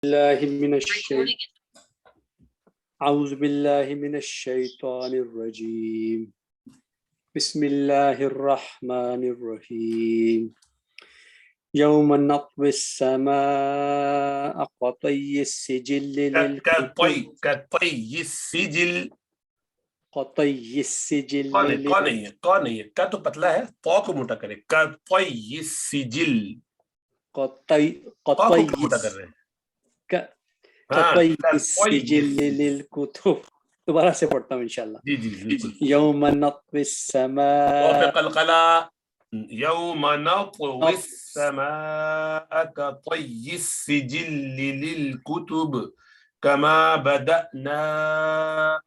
بالله من أعوذ بالله من الشيطان الرجيم بسم الله الرحمن الرحيم يوم نطوي السماء كطي السجل للكتب كطي السجل كطي السجل کون نہیں ہے کا تو پتلا ہے تو کو موٹا کرے كطي السجل قطي موٹا کر رہے ہیں كطي السجل للكتب دوبارہ سے پڑھتا ہوں انشاءاللہ جی بالکل يوم نطوي السماء قلقلة يوم نطوي السماء كطي السجل للكتب كما بدأنا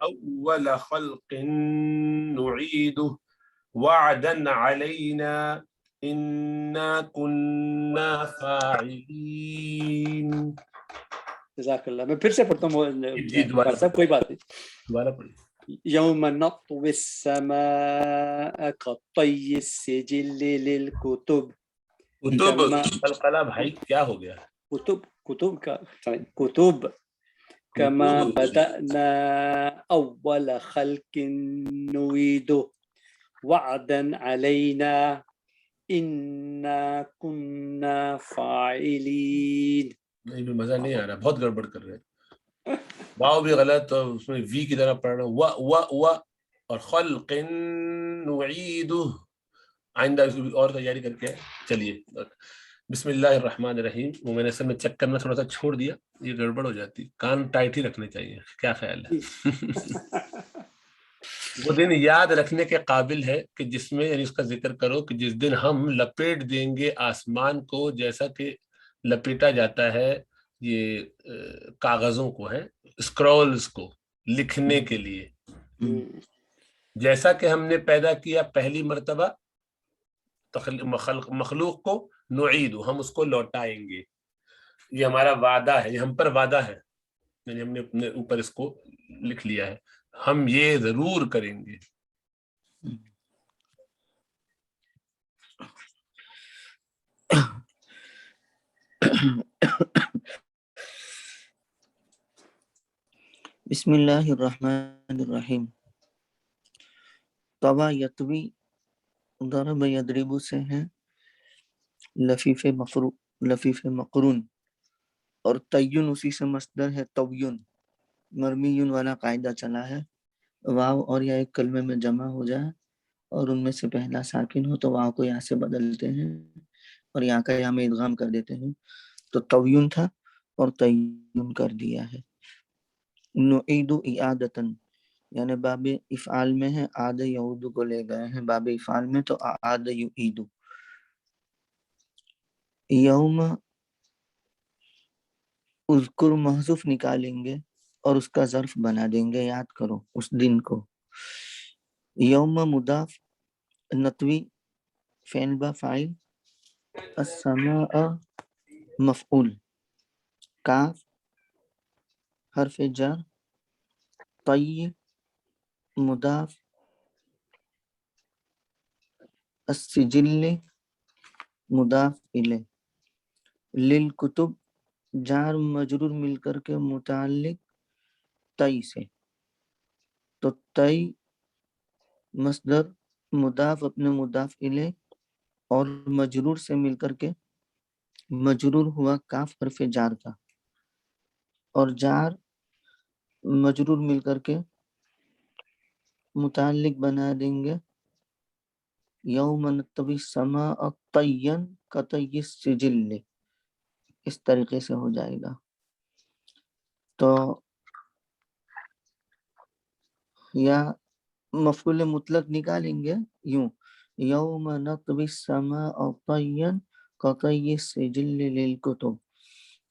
أول خلق نعيده وعدا علينا إنا كنا فاعلين. جزاک اللہ. میں پھر سے پڑھتا ہوں صاحب کوئی بات نہیں. دوبارہ پڑھیے. يوم نطوي السماء كطي السجل للكتب. قلقلہ بھائی کیا ہو گیا؟ کتب كما بدأنا أول خلق نعيده وعدا علينا إنا كنا فاعلين. نہیں بھی مزہ نہیں آ رہا، بہت گڑبڑ کر رہے ہیں. واو بھی غلط اور اس میں وی کی طرح پڑھ رہا ہوں و اور خلق نعیدہ. آئندہ اور تیاری کر کے چلیے. بسم اللہ الرحمن الرحیم. وہ میں نے اصل میں چیک کرنا تھوڑا سا چھوڑ دیا، یہ گڑبڑ ہو جاتی. کان ٹائٹ ہی رکھنے چاہیے. کیا خیال ہے؟ وہ دن یاد رکھنے کے قابل ہے کہ جس میں یعنی اس کا ذکر کرو کہ جس دن ہم لپیٹ دیں گے آسمان کو جیسا کہ لپیٹا جاتا ہے یہ کاغذوں کو ہے، اسکرولز کو لکھنے کے لیے. جیسا کہ ہم نے پیدا کیا پہلی مرتبہ مخلوق کو نعید، ہم اس کو لوٹائیں گے. یہ ہمارا وعدہ ہے، یہ ہم پر وعدہ ہے، یعنی ہم نے اپنے اوپر اس کو لکھ لیا ہے، ہم یہ ضرور کریں گے. بسم اللہ الرحمن الرحیم. طوا یطوی ضرب یضرب سے ہیں لفیف مقرون، اور تیون اسی سے مصدر ہے طویون. مرمیون والا قاعدہ چلا ہے، واو اور یا ایک کلمے میں جمع ہو جائے اور ان میں سے پہلا ساکن ہو تو واو کو یا سے بدلتے ہیں اور یا کا یا میں ادغام کر دیتے ہیں. تو طویون تھا اور تیون کر دیا ہے. نعید اعادتن یعنی باب افعال میں ہے، عاد یعود کو لے گئے ہیں باب افعال میں تو اعاد یعید. یوم اذکر محذوف نکالیں گے اور اس کا ظرف بنا دیں گے، یاد کرو اس دن کو. یوم مضاف، نطوی فعل با فاعل، السماء مفعول، کاف حرف جر، طی مضاف، السجل مضاف الیہ، للکتب جار مجرور مل کر کے متعلق تئی سے. تو تئی مصدر مضاف اپنے مضاف الیہ اور مجرور سے مل کر کے مجرور ہوا کاف حرف جار کا، اور جار مجرور مل کر کے متعلق بنا دیں گے یوم نطوی السماء طیا کطی السجل. اس طریقے سے ہو جائے گا. تو یا مفعول مطلق نکالیں گے یوں، یوم نطوی السماء طیا کطی السجل للکتب.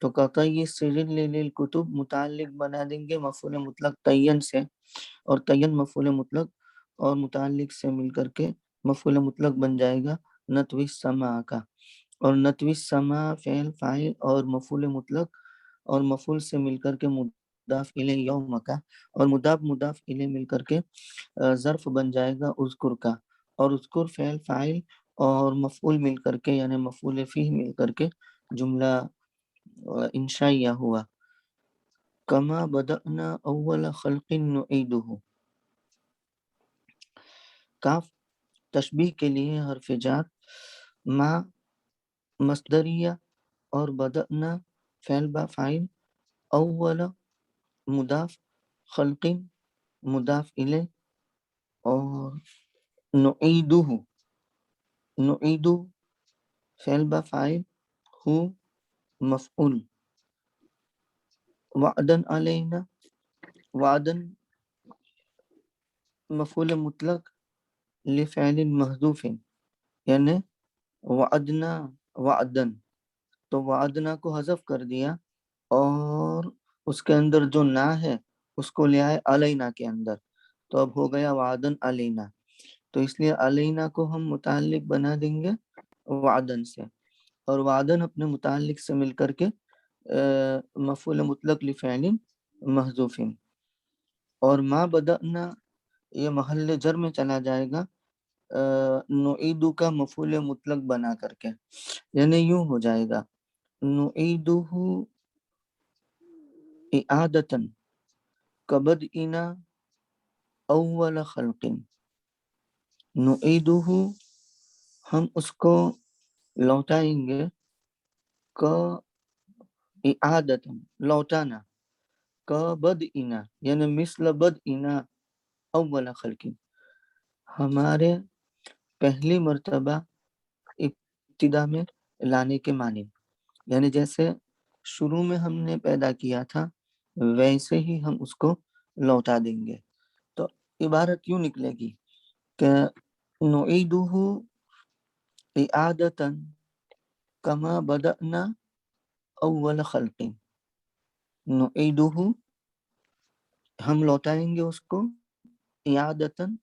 تو قطعی السجل للکتب متعلق بنا دیں گے مفعول مطلق طین سے، اور طین مفعول مطلق اور متعلق سے مل کر کے مفعول مطلق بن جائے گا نطوی السماء کا. اور نطوی السماء فعل فاعل اور مفعول مطلق اور مفعول سے مل کر کے مضاف الیہ یوم کا، اور مضاف الیہ مل کر کے ظرف بن جائے گا اذکر کا. اور اذکر فعل فاعل اور مفعول مل کر کے یعنی مفعول فیہ مل کر کے جملہ انشائیہ ہوا. کما بدأنا اول خلق نعیدہ، کاف تشبیہ کے لیے حرف جار، ما مصدریہ اور بدأنا فعل با فاعل، اول مضاف، خلق مضاف الیہ، اور نعیدہ نعیدو فعل با فاعل، ہو مفعول، وعدن علینا، وعدن مفعول مطلق لفعل محذوف، یعنی وعدنا وعدن، تو وعدنا کو حذف کر دیا اور اس کے اندر جو نا ہے اس کو لے آئے علینا کے اندر، تو اب ہو گیا وعدن علینا، تو اس لیے علینا کو ہم متعلق بنا دیں گے وعدن سے، اور وعدن اپنے متعلق سے مل کر کے مفعول مطلق لفعل محذوف، اور ما بدأنا یہ محل جر میں چلا جائے گا نعیدو کا مفعول مطلق بنا کر کے، یعنی یوں ہو جائے گا نعیدہ اعادتاً کبدئنا اول خلق، نعیدہ ہم اس کو لوٹائیں گے، کا اعادتاً لوٹانا، کا بدئنا یعنی مثل بدئنا اول خلق، ہمارے پہلی مرتبہ ابتدا میں لانے کے معنی، یعنی جیسے شروع میں ہم نے پیدا کیا تھا ویسے ہی ہم اس کو لوٹا دیں گے، تو عبارت یوں نکلے گی کہ نعیدہ اعادتاً کما بدأنا اول خلق، نعیدہ ہم لوٹائیں گے اس کو، اعادتاً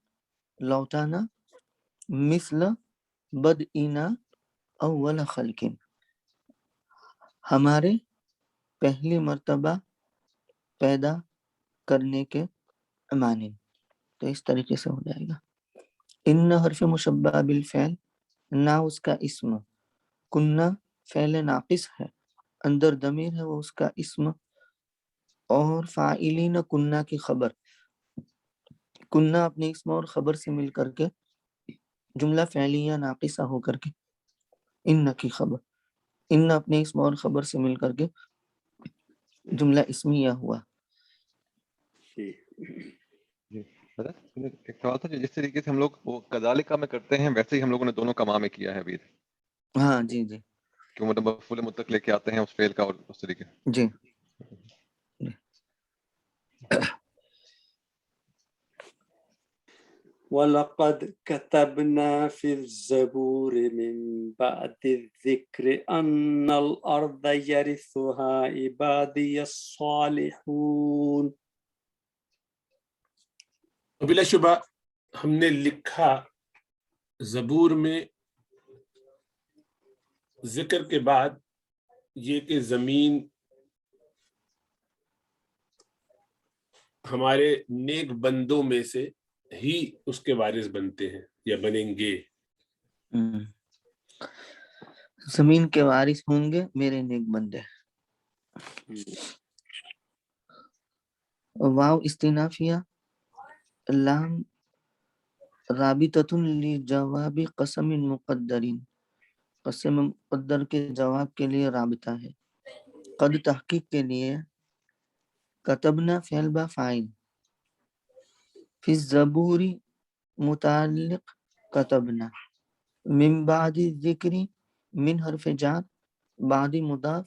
لوٹانا، مثل بدئنا اول خلق ہمارے پہلی مرتبہ پیدا کرنے کے معنی، تو اس طریقے سے ہو جائے گا۔ ان حرف مشبہ بالفعل، نا اس کا اسم، کنہ فعل ناقص ہے، اندر ضمیر ہے وہ اس کا اسم، اور فاعلین کنہ کی خبر، کنہ اپنے اسم اور خبر سے مل کر کے جملہ فعلیہ ناقصہ ہو کر کے ان کی خبر، ان اپنے اسم اور خبر سے مل کر کے جملہ اسمیہ ہوا۔ جی ایک سوال تھا، جس طریقے سے ہم لوگ وہ کذالک میں کرتے ہیں ویسے ہی ہم لوگوں نے دونوں کما میں کیا ہے ابھی، ہاں جی جی کہ مطلب مفعول مطلق لے کے آتے ہیں اس فعل کا اور اس طریقے۔ جی وَلَقَدْ كَتَبْنَا فِي الزَّبُورِ مِنْ بَعْدِ الذِّكْرِ أَنَّ الْأَرْضَ يَرِثُهَا عِبَادِيَ الصَّالِحُونَ، بلا شبہ ہم نے لکھا زبور میں ذکر کے بعد یہ کہ زمین ہمارے نیک بندوں میں سے ہی اس کے وارث بنتے ہیں یا بنیں گے، زمین کے وارث ہوں گے میرے نیک بندے۔ واو استنافیہ، لام رابطۃ لجواب قسم مقدرین، قسم مقدر کے جواب کے لیے رابطہ ہے۔ قد تحقیق کے لیے، کتبنا فعل با فاعل، فی الزبور متعلق کتبنا، من بعد ذکر من حرف جار، بعد مضاف،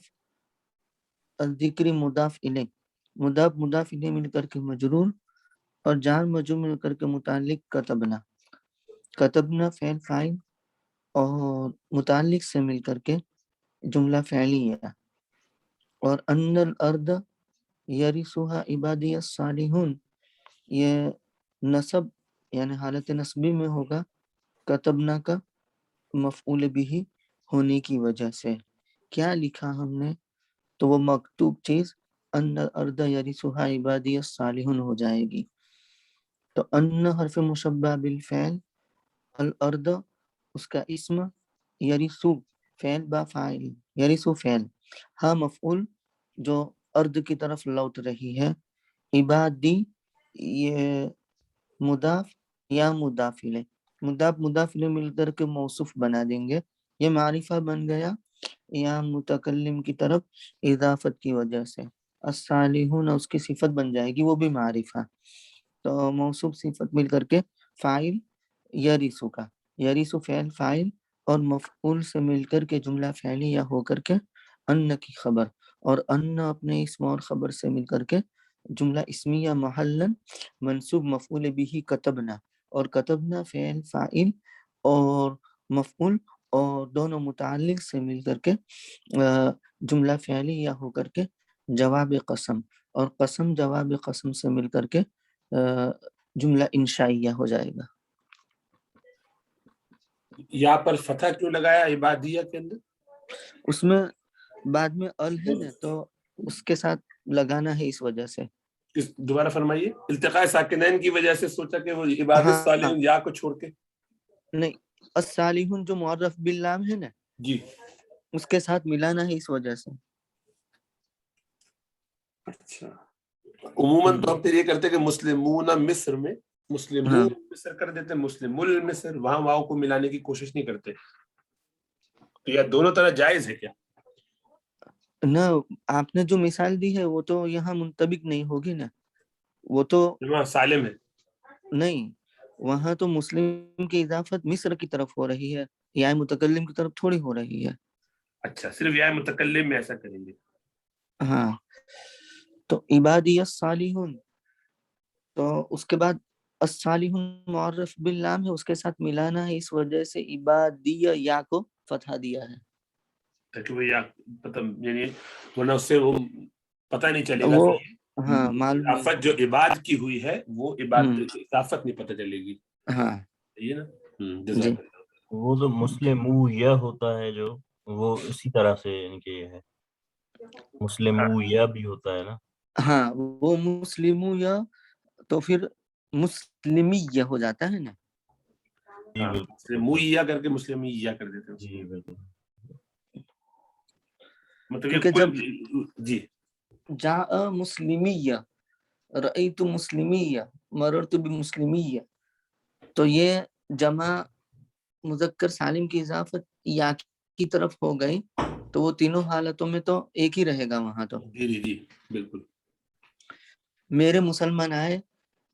الذکر مضاف الیہ، مضاف الیہ مل کر کے مجرور، اور جار مجرور مل کر کے متعلق کتبنا، کتبنا فعل فاعل اور متعلق سے مل کر کے جملہ فعلیہ، اور ان الارض یرثها عبادی الصالحون، یہ نصب یعنی حالت نصبی میں ہوگا کتبنا کا مفعول بھی ہونے کی وجہ سے۔ کیا لکھا ہم نے؟ تو وہ مکتوب چیز ان الارض یرثها عبادی الصالحون ہو جائے گی۔ تو ان حرف مشبہ بالفعل، الارض اس کا اسم، یرثو فعل با فاعل، یرثو فعل، ہاں مفعول جو ارض کی طرف لوٹ رہی ہے. عبادی یہ مضاف یا مضافلے مضافلے مل کر کے موصوف بنا دیں گے. یہ معرفہ بن گیا یا متکلم کی طرف اضافت کی وجہ سے. الصالحون اس کی صفت بن جائے گی، وہ بھی معرفہ. تو موصوف صفت مل کر کے فاعل یریسو کا، یریسو فعل فاعل اور مفعول سے مل کر کے جملہ فعلیہ ہو کر کے ان کی خبر، اور ان اپنے اسم اور خبر سے مل کر کے جملہ اسمیہ محلن منصوب مفعول بھی کتبنا، اور کتبنا فعل فاعل اور مفعول اور دونوں متعلق سے مل کر کے جملہ فعلیہ ہو کر کے جواب قسم، اور قسم جواب قسم سے مل کر کے جملہ انشائیہ ہو جائے گا. یہاں پر فتح کیوں لگایا عبادیہ کے اندر؟ اس میں بعد میں ال ہے نا، تو اس کے ساتھ لگانا ہے اس وجہ سے. دوبارہ فرمائیے. التقاء ساکنین کی وجہ سے سوچا کہ وہ عباد الصالحین یا کو چھوڑ کے نہیں، الصالحون جو معرف باللام ہے نا جی اس کے ساتھ ملانا ہے اس وجہ سے. اچھا. عموماً تو ہم پھر یہ کرتے کہ مسلمون مصر میں مسلمون مصر کر دیتے، مسلم المصر وہاں واؤ کو ملانے کی کوشش نہیں کرتے. تو یہ دونوں طرح جائز ہے کیا؟ نہ، آپ نے جو مثال دی ہے وہ تو یہاں منطبق نہیں ہوگی نا، وہ تو سالم ہے. نہیں، وہاں تو مسلم کی اضافت مصر کی طرف ہو رہی ہے، یا متکلم کی طرف تھوڑی ہو رہی ہے. اچھا، صرف یا متکلم میں ایسا کریں گے. ہاں، تو عبادی الصالحون، تو اس کے بعد الصالحون معرف باللام ہے، اس کے ساتھ ملانا ہے، اس وجہ سے عبادیہ یا کو فتح دیا ہے. تاکہ وہ یا یعنی ورنہ اس سے وہ پتہ نہیں چلے گا وہ کہ ہاں معلوم نہیں اضافت جو عباد کی ہوئی ہے وہ عبادت اضافت نہیں پتہ چلے گی. ہاں یہ نا جی. وہ جو مسلم یا ہوتا ہے جو وہ اسی طرح سے ان کے ہے، مسلم یا بھی ہوتا ہے نا. ہاں، وہ مسلم یا تو پھر مسلمیہ ہو جاتا ہے نا. جی بالکل، مسلمیہ کر کے مسلمیہ کر دیتے ہیں. جی بالکل. مطلب کیونکہ یہ جب جی جاء مسلمیہ، رأیت مسلمیہ، مررت بمسلمیہ، تو یہ جمع مذکر سالم کی اضافت یا کی طرف ہو گئی، تو وہ تینوں حالتوں میں تو ایک ہی رہے گا وہاں. تو جی بالکل. میرے مسلمان آئے،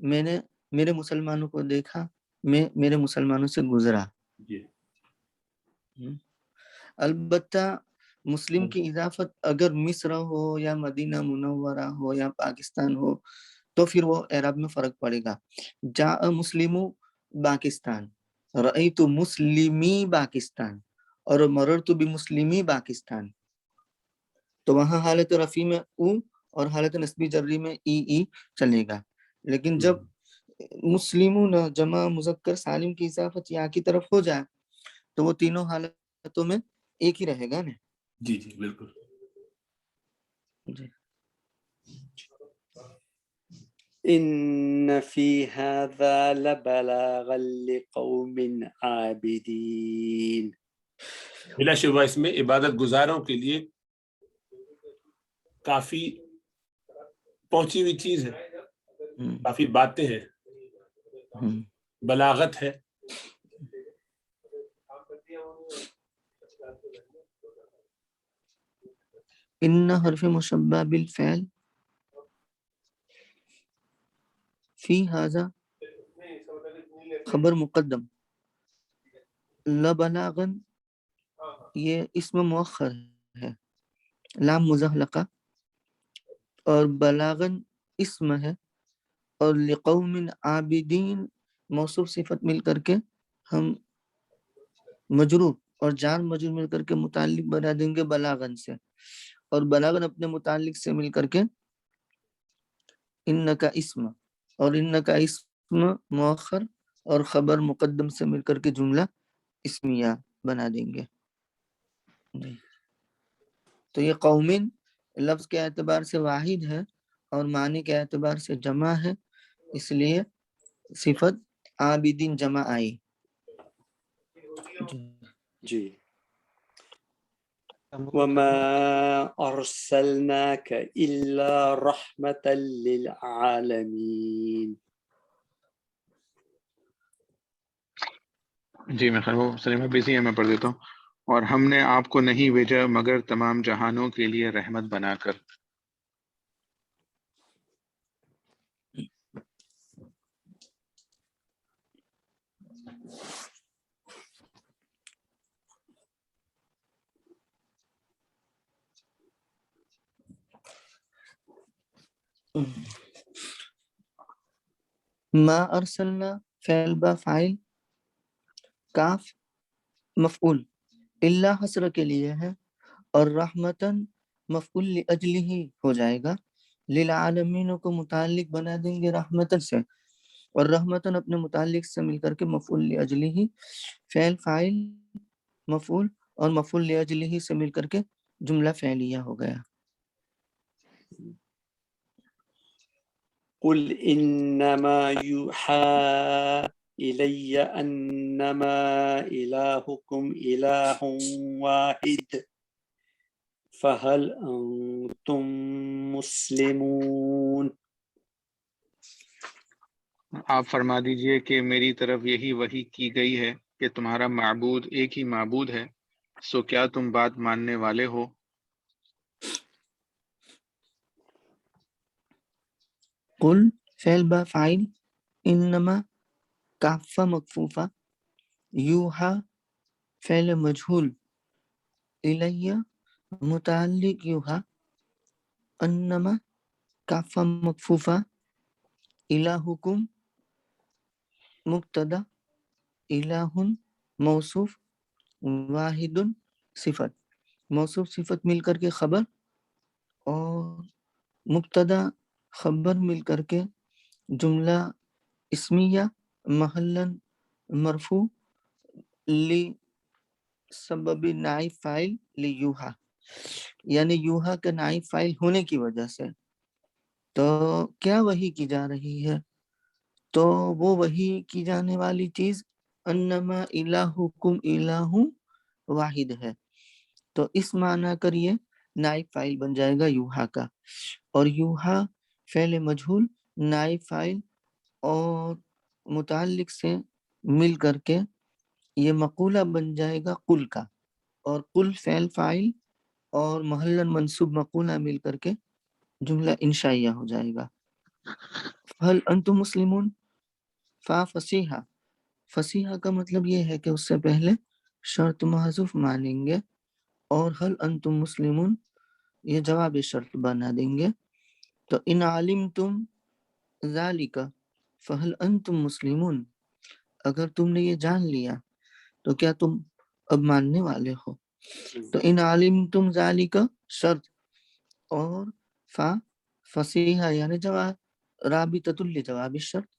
میں نے میرے مسلمانوں کو دیکھا، میں میرے مسلمانوں سے گزرا. جی البتہ مسلم کی اضافت اگر مصر ہو یا مدینہ منورہ ہو یا پاکستان ہو تو پھر وہ اعراب میں فرق پڑے گا. جاء مسلم پاکستان، رأیت مسلمی پاکستان، اور مررت بمسلمی پاکستان، تو وہاں حالت رفع میں او اور حالت نسبی جری میں ای چلے گا. لیکن جب مسلمون جمع مذکر سالم کی اضافت یا کی طرف ہو جائے تو وہ تینوں حالتوں میں ایک ہی رہے گا نا. جی بالکل. ان فی هذا لبلاغا لقوم عابدین. بلا شبہ اس میں عبادت گزاروں کے لیے کافی پہنچی ہوئی چیز ہے، کافی باتیں ہیں، بلاغت ہے. ان حرف مشبہ بالفعل فی ھذا خبر مقدم، لبلاغن یہ اسم مؤخر ہے، لام مزحلقہ، اور بلاغن اسم ہے، اور لقوم عابدین موصوف صفت مل کر کے ہم مجرور اور جار مجرور مل کر کے متعلق بنا دیں گے بلاغن سے، اور بلاغن اپنے متعلق سے مل کر کے ان کا اسم، اور ان کا اسم مؤخر اور خبر مقدم سے مل کر کے جملہ اسمیہ بنا دیں گے. تو یہ قومن لفظ کے اعتبار سے واحد ہے اور معنی کے اعتبار سے جمع ہے، اس لیے صفت عابدین جمع آئی. جی وما أرسلناك إلا رحمة للعالمين. جی میں خیر وہ سلیمہ بزی ہے، میں پڑھ دیتا ہوں. اور ہم نے آپ کو نہیں بھیجا مگر تمام جہانوں کے لیے رحمت بنا کر. ما ارسلنا فعل با فاعل، کاف مفعول، الا حسر کے لیے ہے، اور رحمتن مفعول لاجلہ ہو جائے گا. للعالمین کو متعلق بنا دیں گے رحمتن سے، اور رحمتن اپنے متعلق سے مل کر کے مفعول لاجلہ، فعل فاعل مفعول اور مفعول لاجلہ سے مل کر کے جملہ فعلیہ ہو گیا. قل إنما يوحى إلي أنما إلهكم إله واحد فهل أنتم مسلمون. آپ فرما دیجئے کہ میری طرف یہی وحی کی گئی ہے کہ تمہارا معبود ایک ہی معبود ہے، سو کیا تم بات ماننے والے ہو؟ قل فعل با فاعل، انما کافہ مکفوفہ، یوحا فعل مجہول، الیہ متعلق یوحا، انما کافہ مکفوفہ، الہکم مبتدا، الہ موصوف، واحد صفت، موصوف صفت مل کر کے خبر، اور مبتدا خبر مل کر کے جملہ اسمیہ محلاً مرفوع سبب نائب فاعل لیوحا، یعنی یوحا کا نائب فاعل ہونے کی وجہ سے. تو کیا وحی کی جا رہی ہے؟ تو وہ وحی کی جانے والی چیز انما الہکم الہ واحد ہے. تو اس معنی کریے نائب فاعل بن جائے گا یوحا کا، اور یوحا فعل مجہول نائب فاعل اور متعلق سے مل کر کے یہ مقولہ بن جائے گا قل کا، اور قل فعل فاعل اور محلاً منصوب مقولہ مل کر کے جملہ انشائیہ ہو جائے گا. هل انتم مسلمون، فا فصیحہ، فصیحہ کا مطلب یہ ہے کہ اس سے پہلے شرط محذوف مانیں گے، اور هل انتم مسلمون یہ جواب شرط بنا دیں گے. تو ان علمتم ذالک فهل انتم مسلمون، اگر تم نے یہ جان لیا تو کیا تم اب ماننے والے ہو. تو ان علمتم ذالک شرط، اور فا فصیحہ یعنی جواب، رابطۃ لجواب الشرط،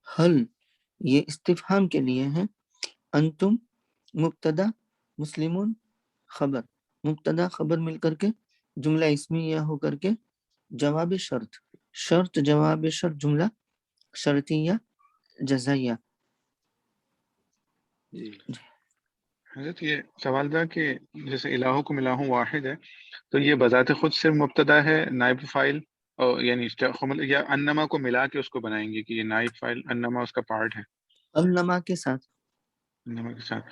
حل یہ استفہام کے لیے ہے، انتم مبتدا مسلمون خبر، مبتدا خبر مل کر کے جملہ اسمیہ ہو کر کے جواب شرط، شرط جواب شرط جملہ شرطیہ جزائیہ. حضرت یہ سوال تھا کہ جیسے الہکم الہ واحد ہے، تو یہ بذات خود صرف مبتدا ہے نائب فاعل، اور یعنی یا انما کو ملا کے اس کو بنائیں گے کہ یہ نائب فاعل انما اس کا پارٹ ہے، انما کے ساتھ، انما کے ساتھ،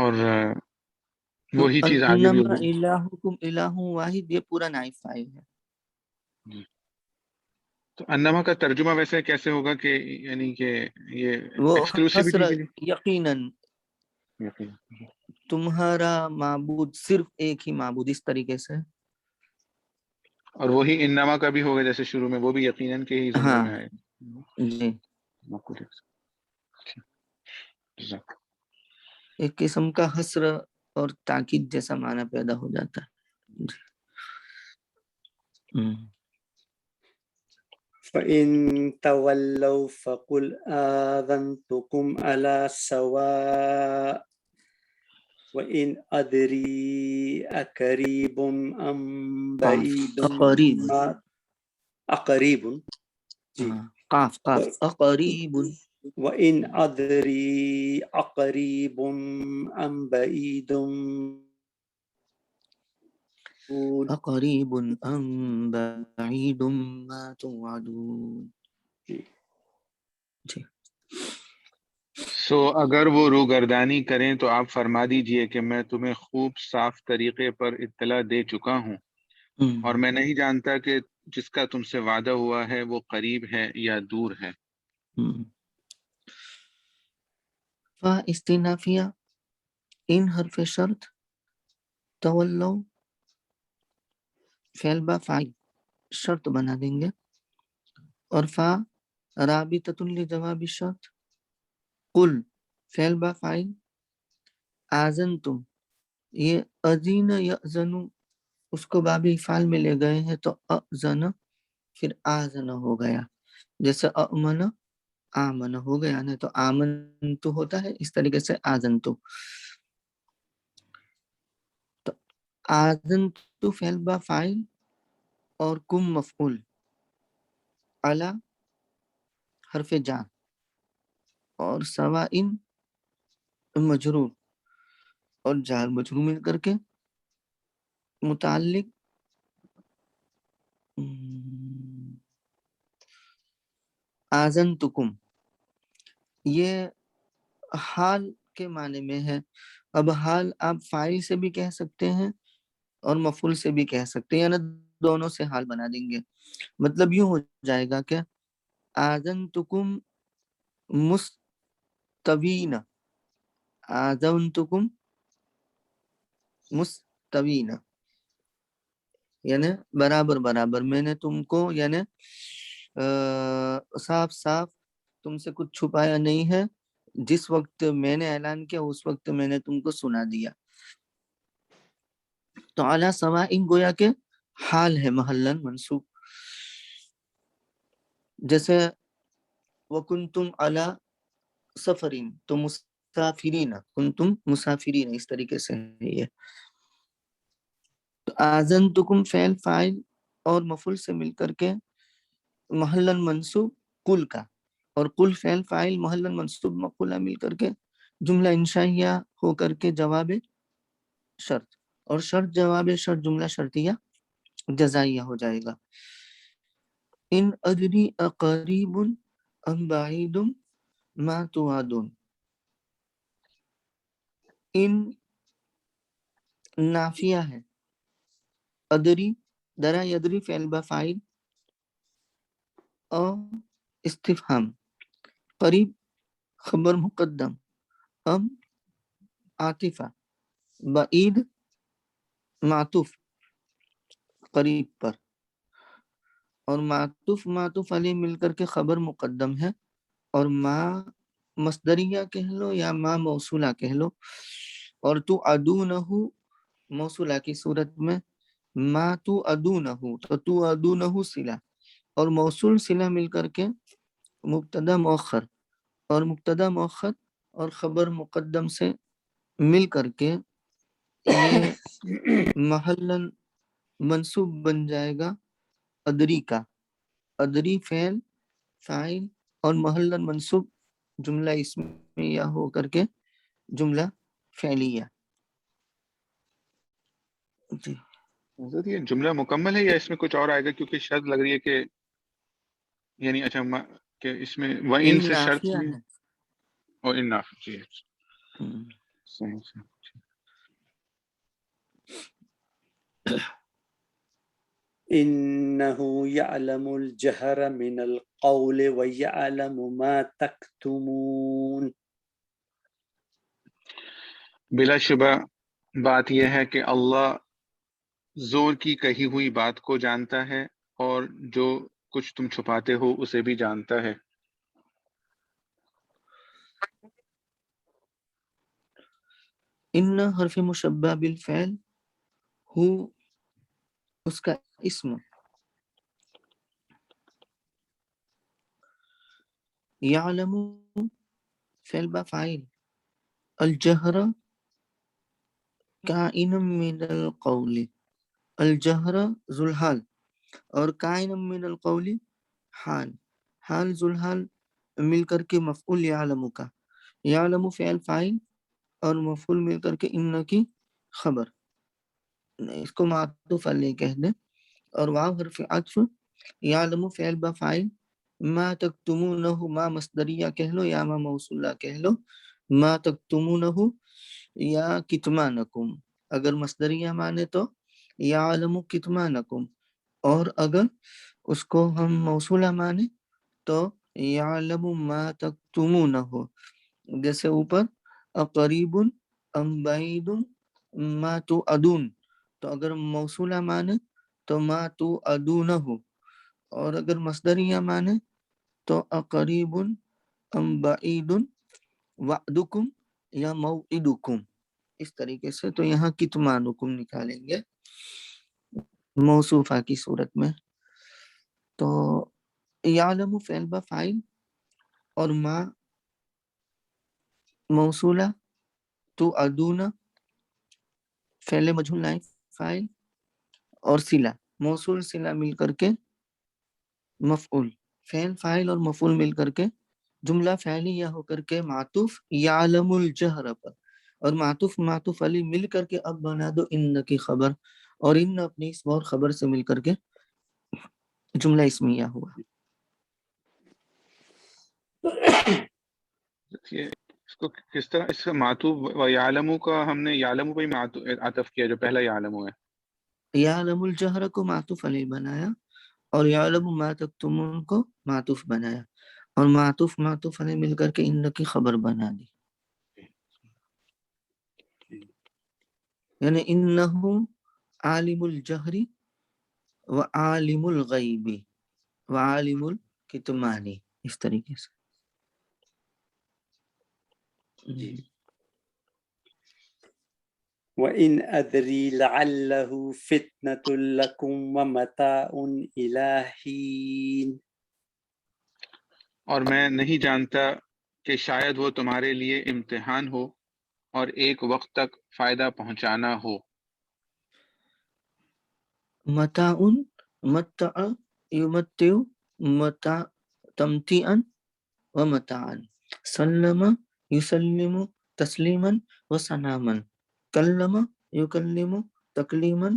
اور وہی چیز آگے بھی انما ہوگی. الہکم الہ واحد یہ پورا نائب فاعل ہے. تو انما کا ترجمہ ویسے کیسے ہوگا کہ یعنی کہ یہ وہ ایکسکلوسیوٹی کے لیے؟ یقیناً تمہارا معبود صرف ایک ہی معبود، اس طریقے سے. اور وہی انما کا بھی ہوگا جیسے شروع میں، وہ بھی یقیناً کے ہی زمرے میں آئے. جی ایک قسم کا حسر اور تاکید جیسا معنی پیدا ہو جاتا ہے. فَإِن تَوَلَّوْا فَقُلْ آذَنْتُكُمْ عَلَى سَوَاءٍ وَإِنْ أَدْرِي أَقَرِيبٌ أَمْ بَعِيدٌ أَقَرِيبٌ جی قاف اقریب، وَإِنْ أَدْرِي أَقَرِيبٌ أَمْ بَعِيدٌ اقریب ام بعید ما توعدون. جی جی سو اگر وہ روگردانی کریں تو آپ فرما دیجئے کہ میں تمہیں خوب صاف طریقے پر اطلاع دے چکا ہوں، اور میں نہیں جانتا کہ جس کا تم سے وعدہ ہوا ہے وہ قریب ہے یا دور ہے۔ فاستنافیہ ان حرف شرط، تولو فعل با فاعل شرط بنا دیں گے، اور فا رابطۃ لجواب الشرط، قل فعل با فاعل، آذنتم یہ اذین یأذن اس کو باب افعال میں لے گئے ہیں تو اذن پھر آذن ہو گیا، جیسے امن آمن ہو گیا نا، تو آمن تو ہوتا ہے اس طریقے سے آذن تو آذن تو فعل با فاعل اور کم مفعول، علی حرف جان، اور سوائن مجرور اور جار مجرور مل کر کے متعلق آذنتکم، یہ حال کے معنی میں ہے۔ اب حال آپ فاعل سے بھی کہہ سکتے ہیں اور مفعول سے بھی کہہ سکتے ہیں، یعنی دونوں سے حال بنا دیں گے۔ مطلب یوں ہو جائے گا کہ آذنتکم مستوین، آذنتکم مستوین، یعنی برابر برابر، میں نے تم کو یعنی صاف صاف تم سے کچھ چھپایا نہیں ہے، جس وقت میں نے اعلان کیا اس وقت میں نے تم کو سنا دیا۔ تو اعلیٰ سوائن گویا کہ حال ہے محلن منصوب، جیسے وَكُنْتُمْ عَلَى سَفَرٍ تو مسافرین، کنتم مسافرین، اس طریقے سے ہے یہ۔ تو آذنتکم فعل فاعل اور مفعول سے مل کر کے محلن منصوب قل کا، اور قل فعل فاعل محلن منصوب مفعول مل کر کے جملہ انشائیہ ہو کر کے جواب شرط، اور شرط جواب شرط جملہ شرطیہ جزائیہ ہو جائے گا۔ ان ادری اقریب ام بعید ما توعدون، ان نافیہ ہے، ادری درا یدری فعل بفاعل اور استفہام، قریب خبر مقدم، ام عاطفہ، بعید معطوف قریب پر، اور معطوف علی مل کر کے خبر مقدم ہے، اور ما مصدریہ کہہ لو یا ما موصولہ کہہ لو، اور تو ادونہ موصولہ کی صورت میں ما تو ادونہ، تو ادونہ صلہ، اور موصول صلہ مل کر کے مبتدا مؤخر، اور مبتدا مؤخر اور خبر مقدم سے مل کر کے یہ محلن منصوب بن جائے گا ادری کا، ادری فعل فاعل اور محلن منصوب جملہ اسمیہ ہو کر کے جملہ فعلیہ۔ جی حضرت یہ جملہ مکمل ہے یا اس میں کچھ اور آئے گا؟ کیونکہ شرط لگ رہی ہے کہ یعنی اچھا کہ اس میں وَإِن ان سے شرط نافیہ میں ہے۔ اور ان ناف جی ہم۔ صحیح صحیح۔ إنه يعلم الجهر من القول ويعلم ما تكتمون۔ بلا شبہ بات یہ ہے کہ اللہ زور کی کہی ہوئی بات کو جانتا ہے اور جو کچھ تم چھپاتے ہو اسے بھی جانتا ہے۔ ان حرف مشبہ بالفعل ہو اس کا اسم، یعلم فعل با فاعل، الجہر کائن من القول، الجہر ذوالحال، اور کائن من القول حال، حال ذوالحال مل کر کے مفعول یعلم کا، یعلم فعل فاعل اور مفعول مل کر کے ان کی خبر، اس کو معطوف علیہ کہہ دیں، اور واو حرف عطف، یعلم فعل بفاعل، ما تکتمونہ ما مصدریہ کہہ لو یا ما موصولہ کہہ لو، ما تکتمونہ یا کتمانکم، اگر مصدریہ مانے تو یعلم کتمانکم، اور اگر اس کو ہم موصولہ مانے تو یعلم ما تکتمونہ، جیسے اوپر اقریب ام بعید ما توعدون، تو اگر موصولہ مانے تو ما توعدونہ، اور اگر مصدریہ مانے تو اقریب ام بعید وعدکم یا موعدکم، اس طریقے سے۔ تو یہاں کتمانکم نکالیں گے موصوفہ کی صورت میں۔ تو یعلم فعل بفاعل اور ما موصولہ، تو ادون فعل مجہول نائب فاعل، اور صلہ موصول صلہ مل کر کے مفعول، فعل فاعل اور مفعول مل کر کے جملہ فعلیہ ہو کر کے معطوف یعلم الجہر پر، اور معطوف علی مل کر کے اب بنا دو ان کی خبر، اور ان اپنی اسم اور خبر سے مل کر کے جملہ اسمیہ ہوا۔ اس کو کس طرح اس کا معطوف و یعلم کا ہم نے یعلم پہ ہی عطف کیا جو پہلا یعلم ہے، یعلم الجہر کو معطوف علی بنایا، اور یعلم ما تکتمون کو معطوف بنایا، اور معطوف علی مل کر کے ان کی خبر بنا دی، یعنی انہو عالم الجہر و عالم الغیب و عالم الکتمانی، اس طریقے سے۔ وَإِنْ أَدْرِي لَعَلَّهُ فِتْنَةٌ لَكُمْ وَمَتَاعٌ إِلَىٰ حِينٍ، اور میں نہیں جانتا کہ شاید وہ تمہارے لیے امتحان ہو اور ایک وقت تک فائدہ پہنچانا ہو۔ متاع، متع یمتع، متع تمتیعا و متاعا، سلم یسلم تسلیما و سلاما، کلم یکلم تکلیما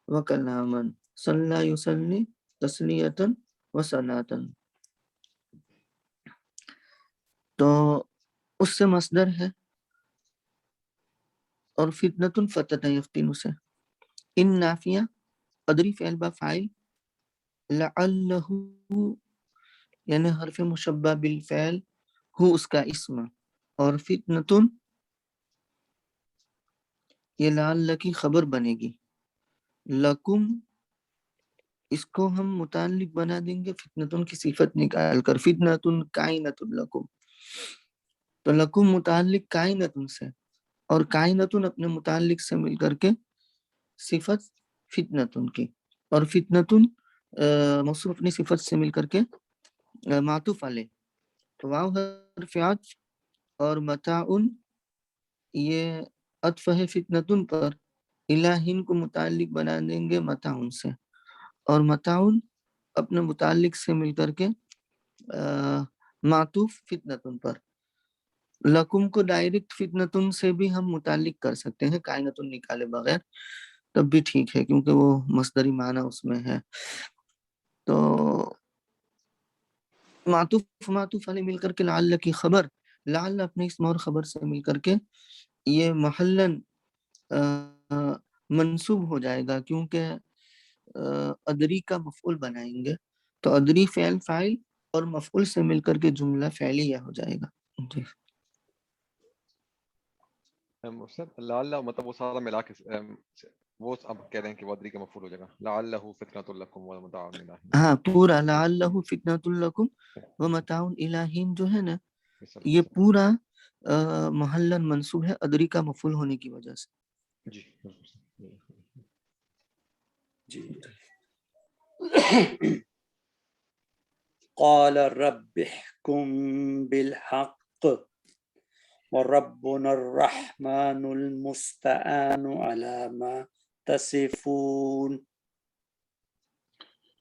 و کلاما، صلی یصلی تسلیتا و صلاتا۔ تو اس سے مصدر ہے، اور فتنۃ فتنہ یفتن سے، ان نافیہ، قدری فعل بفاعل، لعلہ یعنی حرف مشبہ بالفعل ہو اس کا اسم، اور فتنتن یہ لعل کی خبر بنے گی، لکم اس کو ہم متعلق بنا دیں گے فتنتن کی صفت نکال کر، فتنتن کائنۃ لکم، تو لکم متعلق کائنتن سے، اور کائنتن اپنے متعلق سے مل کر کے صفت فتنتن کی، اور فتنتن موصوف اپنی صفت سے مل کر کے معطوف علیہ، تو واو حرف عطف، اور متاعن یہ عطف ہے فتنتن پر، الہین کو متعلق بنا دیں گے متاعن سے، اور متاعن اپنے متعلق سے مل کر کے معطوف فتنتن پر، لکم کو ڈائریکٹ فتنتن سے بھی ہم متعلق کر سکتے ہیں کائنتن نکالے بغیر، تب بھی ٹھیک ہے کیونکہ وہ مصدری معنی اس میں ہے۔ تو معطوف علی مل کر کے لعل کی خبر، لعل اپنے اسم اور خبر سے مل کر کے یہ محلن منصوب ہو جائے گا، کیونکہ ادری کا مفعول بنائیں گے، تو ادری فعل فاعل اور مفعول سے مل کر کے جملہ فعلیہ ہو جائے گا۔ جی سر لعل مطلب وہ سارا ملا کے وہ اب کہہ رہے ہیں کہ وہ ادری کا مفعول ہو جائے گا، لعلہ فتنۃ لکم ومتاع الی حین۔ ہاں پورا لعلہ فتنۃ لکم ومتاع الی حین جو ہے نا، یہ پورا محلن منصوب ہے ادری کا مفعول ہونے کی وجہ سے۔ جی جی قال رب احكم بالحق وربنا الرحمن المستعان على ما تصفون،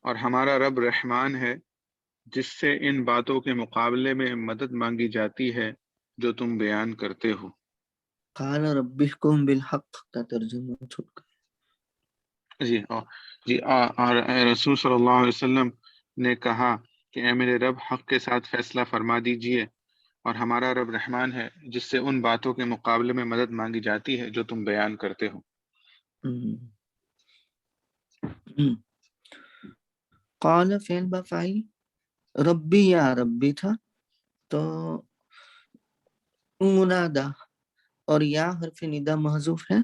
اور ہمارا رب رحمان ہے جس سے ان باتوں کے مقابلے میں مدد مانگی جاتی ہے جو تم بیان کرتے ہو۔ قال رب احکم بالحق کا ترجمہ چھوٹ گیا۔ رسول صلی اللہ علیہ وسلم نے کہا کہ اے میرے رب حق کے ساتھ فیصلہ فرما دیجئے، اور ہمارا رب رحمان ہے جس سے ان باتوں کے مقابلے میں مدد مانگی جاتی ہے جو تم بیان کرتے ہو۔ قال فعل بفعل، ربی یا ربی تھا تو منادا، اور یا حرف ندا محذوف ہے،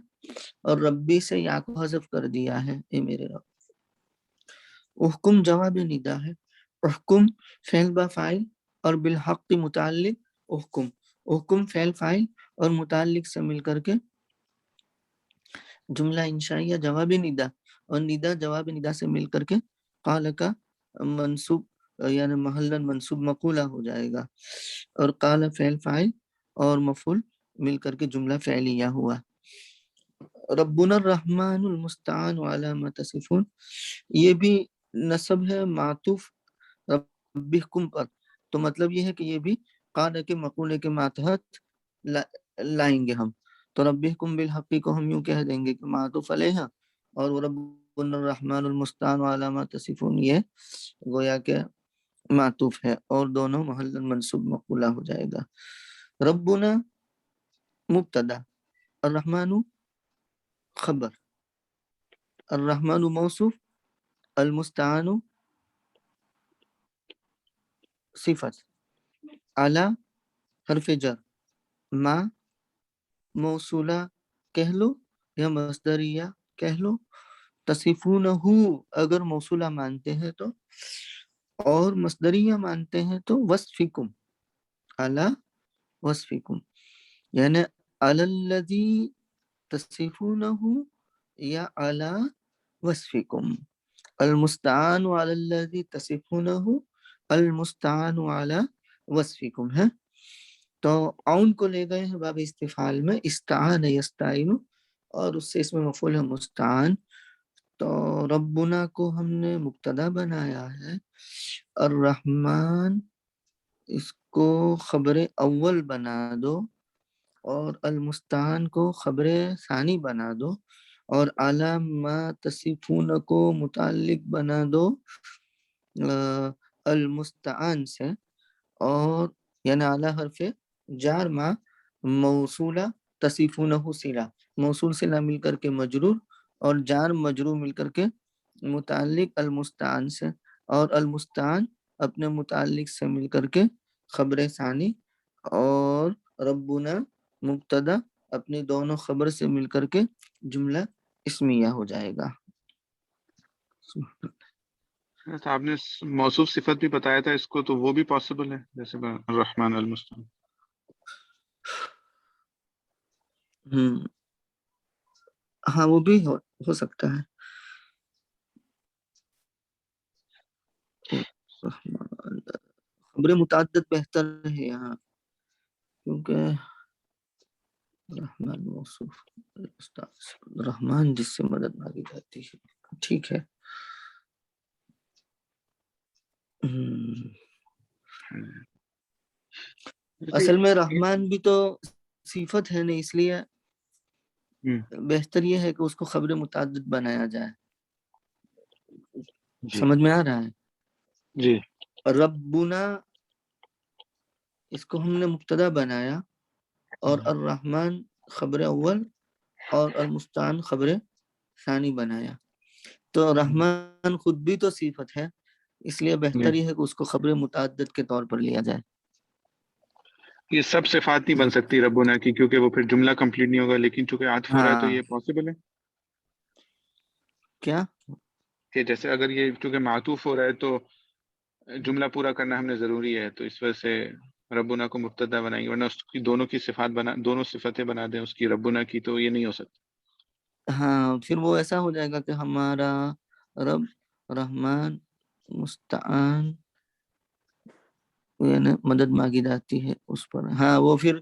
اور ربی سے یا کو حذف کر دیا ہے، اے میرے رب۔ احکم جواب ندا ہے، احکم فعل بفعل اور بالحق متعلق احکم، احکم فعل فاعل اور متعلق سے مل کر کے جملہ انشائیہ جواب ندا، اور ندا جواب ندا سے مل کر کے قال کا منصوب یعنی محلن منصوب مقولہ ہو جائے گا، اور قال فعل فاعل اور مفعول مل کر کے جملہ فعلیہ ہوا۔ ربنا الرحمن المستعان علی ما تصفون، یہ بھی نصب ہے معطوف ربکم پر، تو مطلب یہ ہے کہ یہ بھی قال کے مقولے کے ماتحت لائیں گے ہم، تو ربکم بالحق کو ہم یوں کہہ دیں گے کہ معطوف علیہ، اور ربنا الرحمن المستعان علی ما تصفون یہ گویا کہ معطوف ہے، اور دونوں محل منصوب مقولہ ہو جائے گا۔ ربنا مبتدا، الرحمن خبر، الرحمن موصوف، المستعان صفت، علی حرف جر، ما موصولہ کہہ لو یا مصدریہ کہہ لو، تصفونہ اگر موصولہ مانتے ہیں تو، اور مصدریہ مانتے ہیں تو وصفکم، علی وصفکم، یعنی علی الذی تصفونہ یا علی وصفکم، المستعان علی الذی تصفونہ، المستعان علی وصفکم ہے۔ تو عون کو لے گئے ہیں باب استفعال میں، استعان یستعین، اور اس سے اس میں مفعول ہے مستعان، تو ربنا کو ہم نے مبتدا بنایا ہے، الرحمن اس کو خبر اول بنا دو، اور المستعان کو خبر ثانی بنا دو، اور علی ما تصفون کو متعلق بنا دو المستعان سے، اور یعنی اعلی حرف جار ما موصولہ تصفونہ صلہ، موصول صلہ مل کر کے مجرور، اور جار مجرور مل کر کے متعلق المستعان سے، اور المستعان اپنے متعلق سے مل کر کے خبر ثانی، اور ربنا مبتدا اپنی دونوں خبر سے مل کر کے جملہ اسمیہ ہو جائے گا۔ آپ نے موصوف صفت بھی بتایا تھا اس کو، تو وہ بھی پاسبل ہے جیسے الرحمن المستعان؟ ہاں وہ بھی ہو سکتا ہے۔ خبر متعدد بہتر ہے یہاں، کیونکہ رحمان موصوف، رحمان جس سے مدد مانگی جاتی ہے، ٹھیک ہے۔ اصل میں رحمان بھی تو صفت ہے نہیں، اس لیے بہتر یہ ہے کہ اس کو خبر متعدد بنایا جائے۔ سمجھ میں آ رہا ہے؟ جی۔ ربنا اس کو ہم نے مبتدا بنایا، اور الرحمن خبر اول اور المستعان خبر ثانی بنایا، تو رحمان خود بھی تو صفت ہے، اس لیے بہتر یہ ہے کہ اس کو خبر متعدد کے طور پر لیا جائے۔ یہ سب صفات نہیں بن سکتی ربنا کی، کیونکہ وہ پھر جملہ کمپلیٹ نہیں ہوگا، لیکن چونکہ عاطف ہو رہا ہے تو یہ پاسبل ہے کیا کہ جیسے اگر یہ چونکہ معطوف ہو رہا ہے تو جملہ پورا کرنا ہم نے ضروری ہے، تو اس وجہ سے ربنا کو مبتدا بنائیں گے، ورنہ اس کی دونوں صفتیں بنا دیں اس کی ربنا کی، تو یہ نہیں ہو سکتا۔ ہاں پھر وہ ایسا ہو جائے گا کہ ہمارا رب رحمان مستعان یعنی مدد مانگی جاتی ہے اس پر، ہاں وہ پھر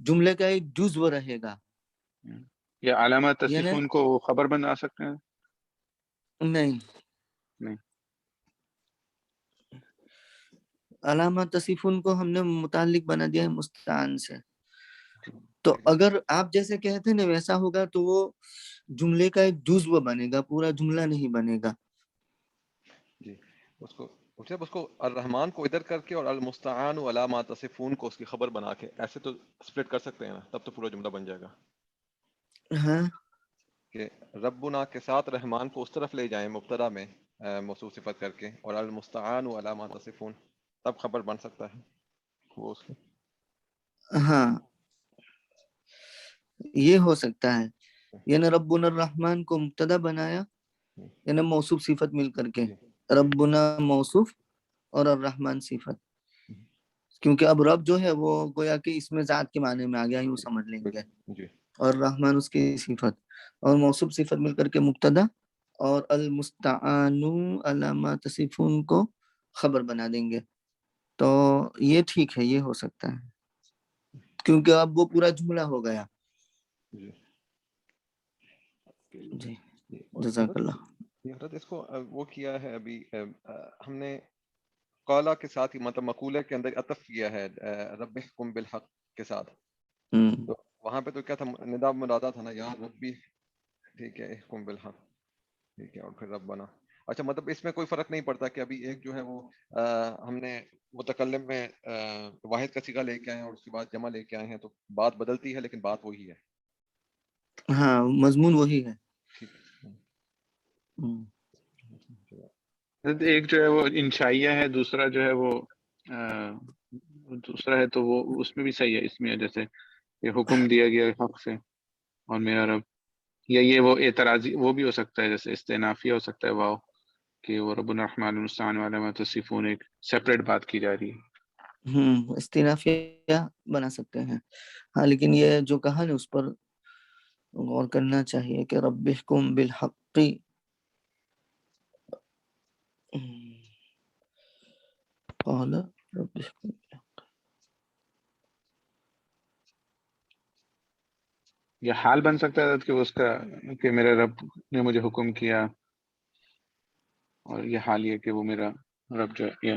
جملے کا ایک جزو رہے گا۔ یا علامہ تصفون کو خبر بنا سکتے ہیں؟ نہیں، علامہ تصفون کو ہم نے متعلق بنا دیا ہے مستعان سے، تو اگر آپ جیسے کہتے ہیں نا ویسا ہوگا تو وہ جملے کا ایک جزو بنے گا، پورا جملہ نہیں بنے گا. جی اس کو الرحمن کو ادھر کر کے اور المستعان علی ما تصفون کو اس کی خبر بنا کے ایسے تو سپلٹ کر سکتے ہیں نا، تب تو پورا جملہ بن جائے گا ہاں کہ ربنا کے ساتھ رحمان کو اس طرف لے جائیں مبتدا میں موصوف صفت کر کے، اور المستعان علی ما تصفون تب خبر بن سکتا ہے وہ اس کی. ہاں یہ ہو سکتا ہے، یعنی ربنا الرحمن کو مبتدا بنایا، یعنی موصوف صفت مل کر کے، ربنا موصوف اور الرحمن صفت، کیونکہ اب رب جو ہے وہ گویا کہ اس میں ذات کے معنی میں آ گیا، یوں سمجھ لیں گے، جی اور رحمان اس کی صفت، اور موصوف صفت مل کر کے مبتدا، اور المستعان علی ما تصفون کو خبر بنا دیں گے. تو یہ ٹھیک ہے، یہ ہو سکتا ہے کیونکہ اب وہ پورا جملہ ہو گیا. جی جی جی. اور جزاک اللہ. حضرت اس کو وہ کیا ہے ابھی ہم نے قالا کے ساتھ ہی مطلب مقولے کے اندر عطف کیا ہے رب احکم بالحق کے ساتھ، تو وہاں پہ تو کیا تھا، ندا منادا تھا نا، یا ربی، ٹھیک ہے، احکم بالحق، ٹھیک ہے، اور پھر ربنا. اچھا مطلب اس میں کوئی فرق نہیں پڑتا کہ ابھی ایک جو ہے وہ ہم نے متکلم میں واحد کا صیغہ لے کے آئے ہیں اور اس کے بعد جمع لے کے آئے ہیں، تو بات بدلتی ہے لیکن بات وہی ہے. ہاں مضمون وہی ہے. ٹھیک ہے. ایک جو ہے وہ انشائیہ ہے، دوسرا جو ہے وہ دوسرا ہے تو وہ اس میں بھی صحیح ہے. اس میں جیسے یہ حکم دیا گیا حق سے اور میرا رب، یا یہ وہ اعتراضی وہ بھی ہو سکتا ہے، جیسے استئنافیہ ہو سکتا ہے واو، کہ وہ رب الرحمن المستعان علی ما تصفون ایک سیپریٹ بات کی جا رہی ہے. استنافیہ بنا سکتے ہیں. ہاں لیکن یہ جو کہا نا اس پر غور کرنا چاہیے کہ ربکم بالحق، قال ربکم بالحق، یہ حال بن سکتا ہے کہ اس کا کہ میرے رب نے مجھے حکم کیا، اور یہ حال یہ کہ وہ میرا رب جو ہے.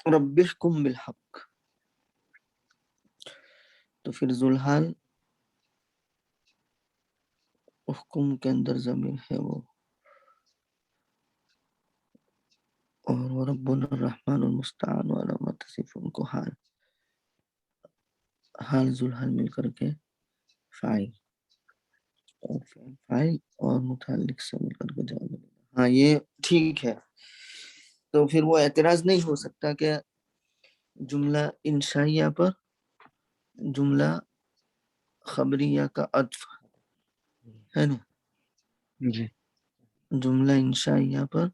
ربکم بالحق، تو پھر ذوالحال حکم کے اندر ضمیر ہے وہ، اور ربنا الرحمن المستعان علی ما تصفون کو حال ذوالحال مل کر کے فاعل، اور فاعل اور متعلق سے مل کر کے جواب. ہاں یہ ٹھیک ہے. تو پھر وہ اعتراض نہیں ہو سکتا کہ جملہ انشائیہ پر جملہ خبریہ کا عطف ہے نا، جی جملہ انشائیہ پر،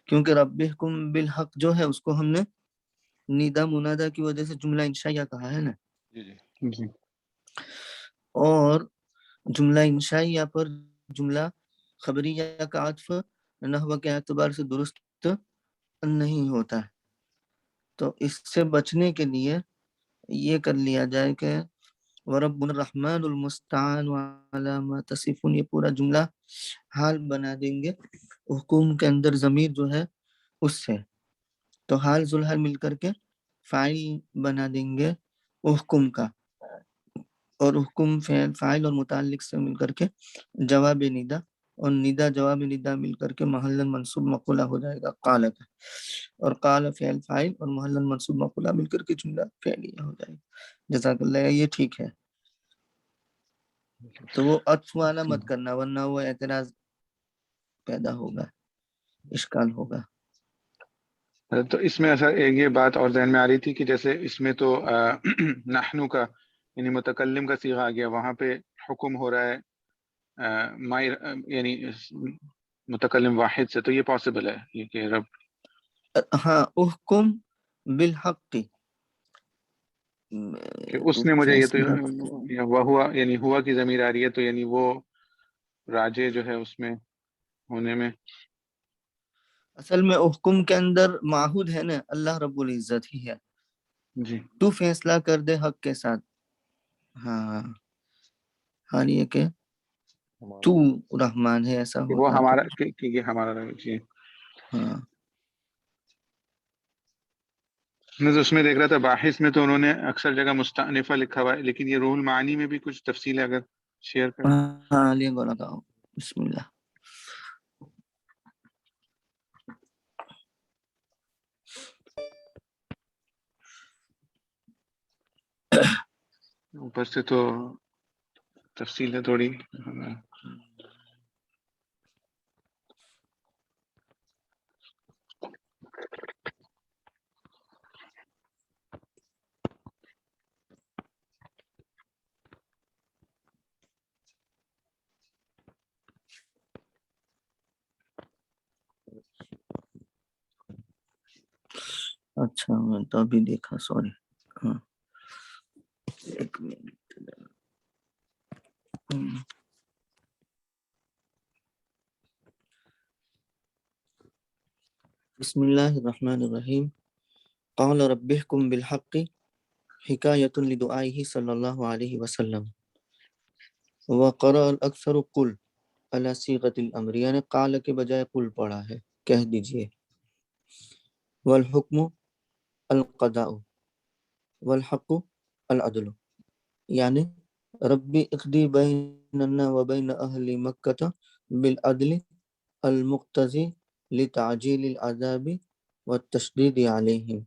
کیونکہ ربکم بالحق جو ہے اس کو ہم نے نیدا منادا کی وجہ سے جملہ انشائیہ کہا ہے نا. جی جی جی اور جملہ انشائیہ پر جملہ خبریہ کا عطف نحو کے اعتبار سے درست نہیں ہوتا. تو اس سے بچنے کے لیے یہ کر لیا جائے کہ وَرَبُّنَا الرَّحْمَنُ الْمُسْتَعَانُ عَلَى مَا تَصِفُونَ، یہ پورا جملہ حال بنا دیں گے حکم کے اندر ضمیر جو ہے اس سے، تو حال ذوالحال مل کر کے فاعل بنا دیں گے حکم کا، اور حکم فاعل اور متعلق سے مل کر کے جواب ندا، اور ندا جواب ندا مل کر کے محلا منصوب مقولہ ہو جائے گا قال کا، اور قال فعل فاعل اور محلا منصوب مقولہ مل کر کے جملہ فعلیہ ہو جائے گا. جزاک اللہ. یہ ٹھیک ہے. تو وہ عطف والا مت کرنا ورنہ وہ اعتراض پیدا ہوگا، اشکال ہوگا. تو اس میں ایسا ایک یہ بات اور ذہن میں آ رہی تھی کہ جیسے اس میں تو نحنو کا یعنی متکلم کا صیغہ آ گیا، وہاں پہ حکم ہو رہا ہے یعنی متکلم واحد سے، تو یہ پاسبل ہے یہ کہ رب ہاں احکم بالحق، کہ اس نے مجھے، یہ تو وہ ہوا یعنی ہوا کی ضمیر آ رہی ہے، تو یعنی وہ راجے جو ہے اس میں ہونے میں؟ اصل میں حکم کے اندر معہود ہے نا اللہ رب العزت ہی ہے. جی تو فیصلہ کر دے حق کے ساتھ. ہاں ہاں یہ کہ تو رحمان ہے ایسا کہ وہ ہوتا تو ہمارا کہ یہ ہمارا جی. ہاں میں تو اس میں دیکھ رہا تھا باحث میں تو انہوں نے اکثر جگہ مستأنفہ لکھا ہوا ہے، لیکن یہ روح المعانی میں بھی کچھ تفصیل اگر شیئر کریں. ہاں علی کو لگاؤ. بسم اللہ. اوپر سے تو تفصیل ہے تھوڑی. اچھا میں تو ابھی دیکھا سوری. ہاں ایک منٹ. بسم اللہ الرحمن الرحیم. قال رب احکم بالحق حکایت لدعائه صلی اللہ علیہ وسلم. وقرأ الاکثر قل علی صیغۃ الامر، یعنی قال کے بجائے قل پڑھا ہے، کہہ دیجئے. والحکم القضاء والحق العدل، یعنی ربی اقضی بیننا وبین اہل مکہ بالعدل المقتضی لتعجیل العذاب والتشدید علیہم،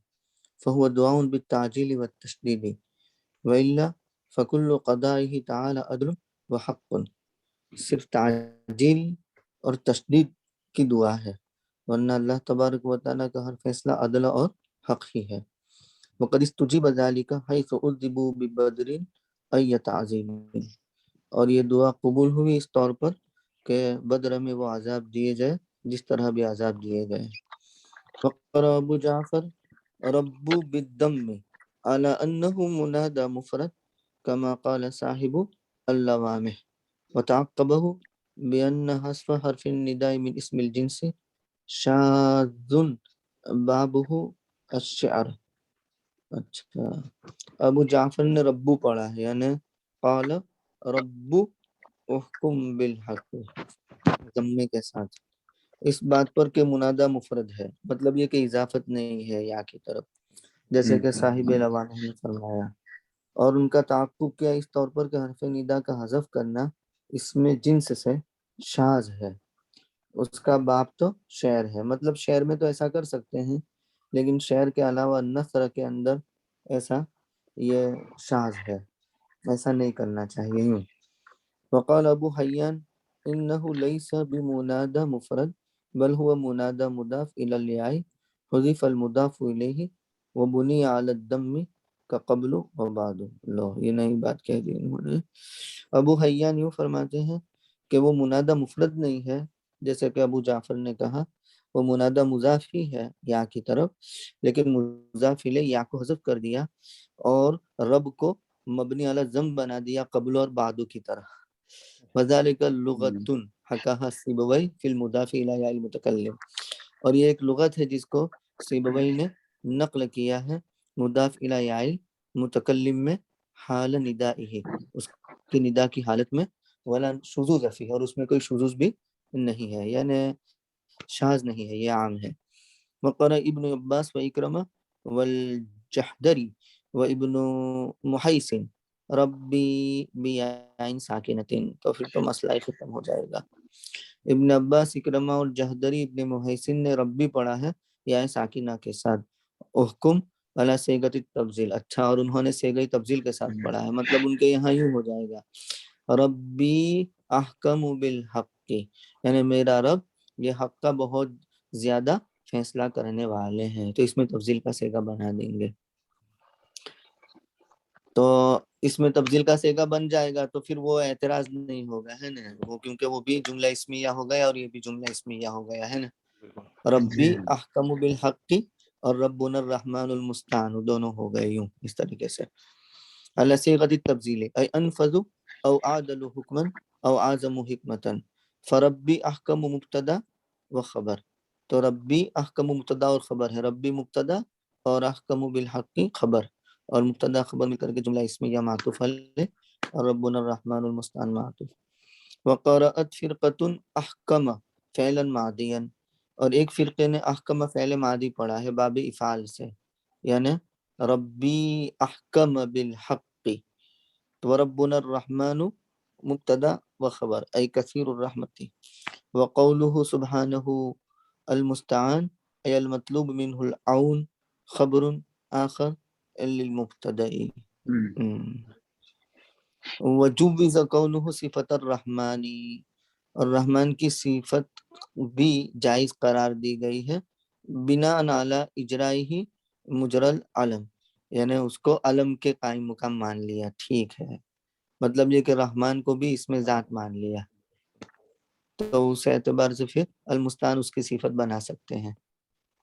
فهو دعاء بالتعجیل والتشدید، وإلا فكل قضائه تعالی عدل وحق. صرف تعجیل اور تشدید کی دعا ہے، ورنہ اللہ تبارک و تعالیٰ کا ہر فیصلہ عدل اور حق ہی ہے. وقد استجیب ذلک حیث عذبوا ببدر ای تعظیم، اور یہ دعا قبول ہوئی اس طور پر کہ بدر میں وہ عذاب دیے جائے جس طرح بھی عذاب دیے گئے. فقرأ ابو جعفر رب بالضم على انه منادى مفرد كما قال صاحب اللوامح، وتعقبه بأن حذف حرف النداء من اسم الجنس شاذ بابه الشعر. اچھا ابو جعفر نے ربو پڑھا ہے، یعنی قال رب احکم بالحق ضمے کے ساتھ، اس بات پر کہ منادہ مفرد ہے، مطلب یہ کہ اضافت نہیں ہے یا کی طرف، جیسے کہ صاحب لوانہ نے فرمایا. اور ان کا تعقب کیا اس طور پر کہ حرف ندا کا حذف کرنا اس میں جنس سے شاذ ہے، اس کا باب تو شعر ہے، مطلب شعر میں تو ایسا کر سکتے ہیں لیکن شعر کے علاوہ نثر کے اندر ایسا یہ شاذ ہے، ایسا نہیں کرنا چاہیے. وقال ابو حیان انه ليس بمنادى مفرد بل هو منادى مضاف الى الياء حذف المضاف الیہ وبني على الضم كقبل وبعد. لو یہ نئی بات کہہ دی انہوں نے. ابو حیان یوں فرماتے ہیں کہ وہ منادى مفرد نہیں ہے جیسے کہ ابو جعفر نے کہا، وہ منادى مضاف ہی ہے یا کی طرف، لیکن مضاف الیہ یا کو حذف کر دیا اور رب کو مبنی علی ضم بنا دیا قبل اور بعد کی طرح. وذالک لغۃ حکاها سیبوی فی المضاف الی یا المتکلم، اور یہ ایک لغت ہے جس کو سیبوی نے نقل کیا ہے مضاف الی یا متکلم میں حال ندائہ، اس کی ندا کی حالت میں، ولا شذوذ فیہ، اور اس میں کوئی شذوذ بھی نہیں ہے، یعنی شاذ نہیں ہے، یہ عام ہے. وقرأ ابن عباس و اکرمہ والجحدری و ابن محیسن ربی بیعین ساکنتین، تو پھر تو مسئلہ ہی ختم ہو جائے گا. ابن عباس، اکرمہ اور جہدری ابن محیسن نے ربی پڑھا ہے یا ساکنہ کے ساتھ. احکم علی صیغۃ التبذیل، اچھا، اور انہوں نے صیغہ تبذیل کے ساتھ پڑھا ہے، مطلب ان کے یہاں یوں ہو جائے گا ربی احکم بالحق، یعنی میرا رب یہ حق کا بہت زیادہ فیصلہ کرنے والے ہیں، تو اس میں تبذیل کا صیغہ بنا دیں گے. تو اس میں تبذیل کا صیغہ بن جائے گا تو پھر وہ اعتراض نہیں ہوگا، ہے نا، وہ کیونکہ وہ بھی جملہ اسمیہ ہو گیا اور یہ بھی جملہ اسمیہ ہو گیا، ہے نا. ربی احکم بالحق اور ربنا الرحمن المستعان دونوں ہو گئے یوں اس طریقے سے. علی صیغۃ التبذیل ای انفذ او اعدل حکما او اعظم حکمتا فربی احکم مبتدا و خبر. تو ربی احکم مبتدا اور خبر ہے، ربی مبتدا اور احکم بالحق خبر، اور مبتدا خبر مل کر کے جملہ اسمیہ معطوف ہے، اور ربنا الرحمن المستعان معطوف. وقرأت فرقۃ احکم فعلا ماضیا، اور ایک فرقے نے احکم فعل ماضی پڑھا ہے باب افعال سے، یعنی ربی احکم بالحق. تو ربنا الرحمن مبتدا و خبر ای کثیر الرحمت. وقوله سبحانه المستعان ای المطلوب منه العون خبر آخر للمبتدا. وجوز قوله صفت الرحمانی، اور رحمان کی صفت بھی جائز قرار دی گئی ہے بنا علی اجرائی مجرى العلم، یعنی اس کو علم کے قائم مقام مان لیا. ٹھیک ہے، مطلب یہ کہ رحمان کو بھی اس میں ذات مان لیا، تو اس اعتبار سے پھر المستعان اس کی صفت بنا سکتے ہیں.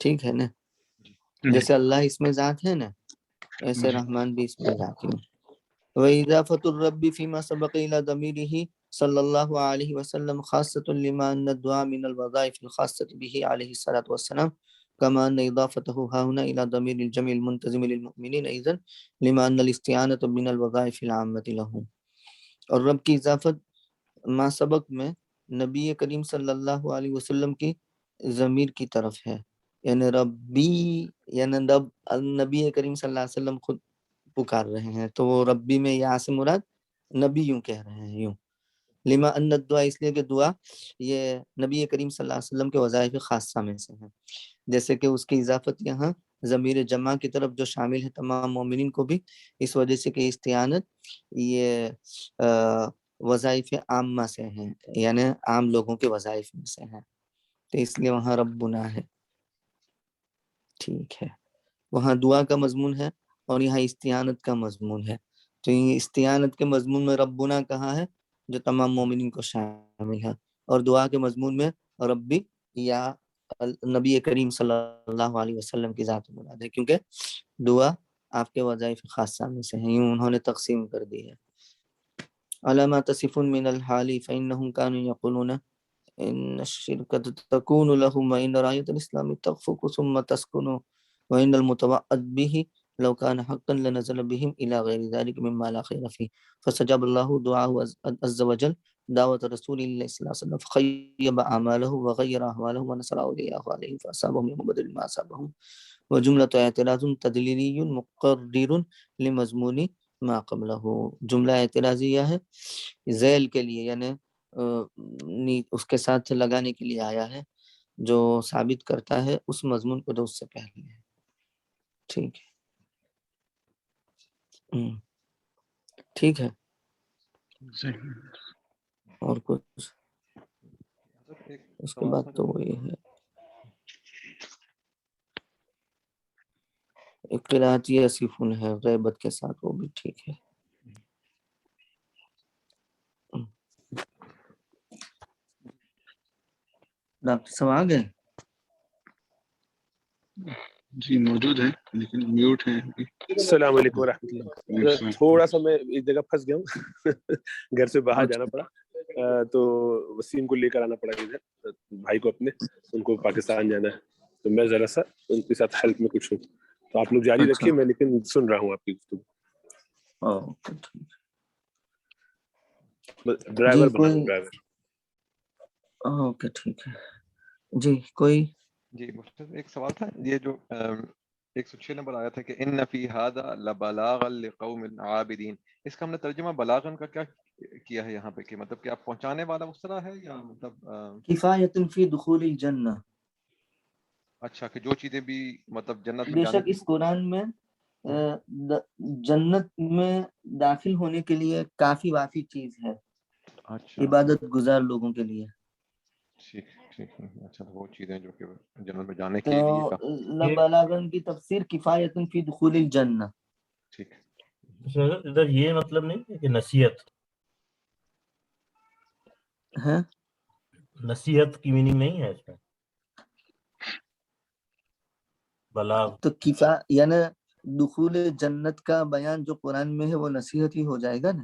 ٹھیک ہے نا، جیسے اللہ اس میں ذات ہے نا، ایسے رحمان بھی اس میں ذات ہے. وإضافة الرب فيما سبق إلى ضميره صلى الله عليه وسلم خاصة لما أن الدعاء من الوظائف الخاصة به عليه الصلاة والسلام، كما أن إضافته ها هنا إلى ضمير الجمع المنتظم للمؤمنين أيضا لما أن الاستعانة من الوظائف العامة لهم. اور رب کی اضافت ما سبق میں نبی کریم صلی اللہ علیہ وسلم کی ضمیر کی طرف ہے، یعنی ربی، یعنی رب نبی کریم صلی اللہ علیہ وسلم خود پکار رہے ہیں، تو وہ ربی میں یہاں سے مراد نبی یوں کہہ رہے ہیں، یوں لما ان الدعا، اس لیے کہ دعا یہ نبی کریم صلی اللہ علیہ وسلم کے وظائف خاصہ میں سے ہیں. جیسے کہ اس کی اضافت یہاں ضمیر جمع کی طرف جو شامل ہے تمام مومنین کو بھی، اس وجہ سے کہ استعانت یہ وظائف عامہ سے ہیں، یعنی عام لوگوں کے وظائف میں سے ہیں، تو اس لیے وہاں ربنا ہے. ٹھیک ہے، وہاں دعا کا مضمون ہے اور یہاں استعانت کا مضمون ہے. تو یہ استعانت کے مضمون میں ربنا کہاں ہے جو تمام مومنین کو شامل ہے، اور دعا کے مضمون میں ربی یا نبی کریم صلی اللہ علیہ وسلم کی ذات مراد ہے، کیونکہ دعا آپ کے وظائف خاصہ میں سے ہیں، یوں انہوں نے تقسیم کر دی ہے. علامہ تصفون من الحال فإنهم كانوا يقولون ان الشركة تكون لهم وإن راية الإسلام تخفق ثم تسكن وإن المتوعد به لو كان حقا لنزل بهم إلى غير ذلك مما لا خير فيه فاستجاب الله دعاءه عز وجل دعوة رسول الله صلى الله عليه وسلم فخيب أعماله وغير أحواله ونصر أولياءه عليه فأصابهم يوم بدر ما أصابهم. وجملة اعتراض تدلیلی مقرر لمضمون ما قبله، جملہ اعتراضیہ ہے ذیل کے لیے، یعنی اس کے ساتھ لگانے کے لیے آیا ہے جو ثابت کرتا ہے اس مضمون کو جو اس سے پہلے ہے. ٹھیک ہے، ٹھیک ہے. اور کچھ اس کے بعد تو وہی ہے قرأت یصفون ہے غیبت کے ساتھ، وہ بھی ٹھیک ہے. ڈاکٹر صاحب آ گئے؟ جی موجود ہے لیکن میوٹ ہے. السلام علیکم ورحمۃ اللہ. تھوڑا سا میں ایک جگہ پھنس گیا ہوں، گھر سے باہر جانا پڑا، تو وسیم کو لے کر آنا پڑا ادھر، بھائی کو اپنے، ان کو پاکستان جانا ہے، تو میں ذرا سا ان کے ساتھ ہیلپ میں کچھ ہوں، تو آپ لوگ جاری رکھیے، میں لیکن سن رہا ہوں آپ کی گفتگو. ڈرائیور بنا ہوں، ڈرائیور. اوکے ٹھیک ہے. جی کوئی؟ جی ایک سوال تھا، یہ جو 106 نمبر آیا تھا کہ ان فی ھذا لبلاغا لقوم عابدین، اس کا ہم نے ترجمہ بلاغن کا کیا کیا ہے یہاں پہ، کہ مطلب کہ آپ پہنچانے والا اس طرح ہے یا مطلب کفایۃ فی دخول الجنہ. اچھا، کہ جو چیزیں بھی مطلب جنت میں بے جانے شک اس قرآن میں جنت میں داخل ہونے کے لیے کافی وافی چیز ہے عبادت گزار لوگوں کے لیے. ٹھیک ٹھیک، اچھا وہ چیزیں جو کہ جنت میں جانے تو کے لیے لبلاغن کی تفسیر کفایۃ فی دخول الجنہ. ٹھیک. ادھر یہ مطلب نہیں ہے کہ نصیحت، ہے نصیحت کی میننگ نہیں ہے اس میں بلاغ. تو یعنی دخول جنت کا بیان جو قرآن میں ہے وہ نصیحت ہی ہو جائے گا نا.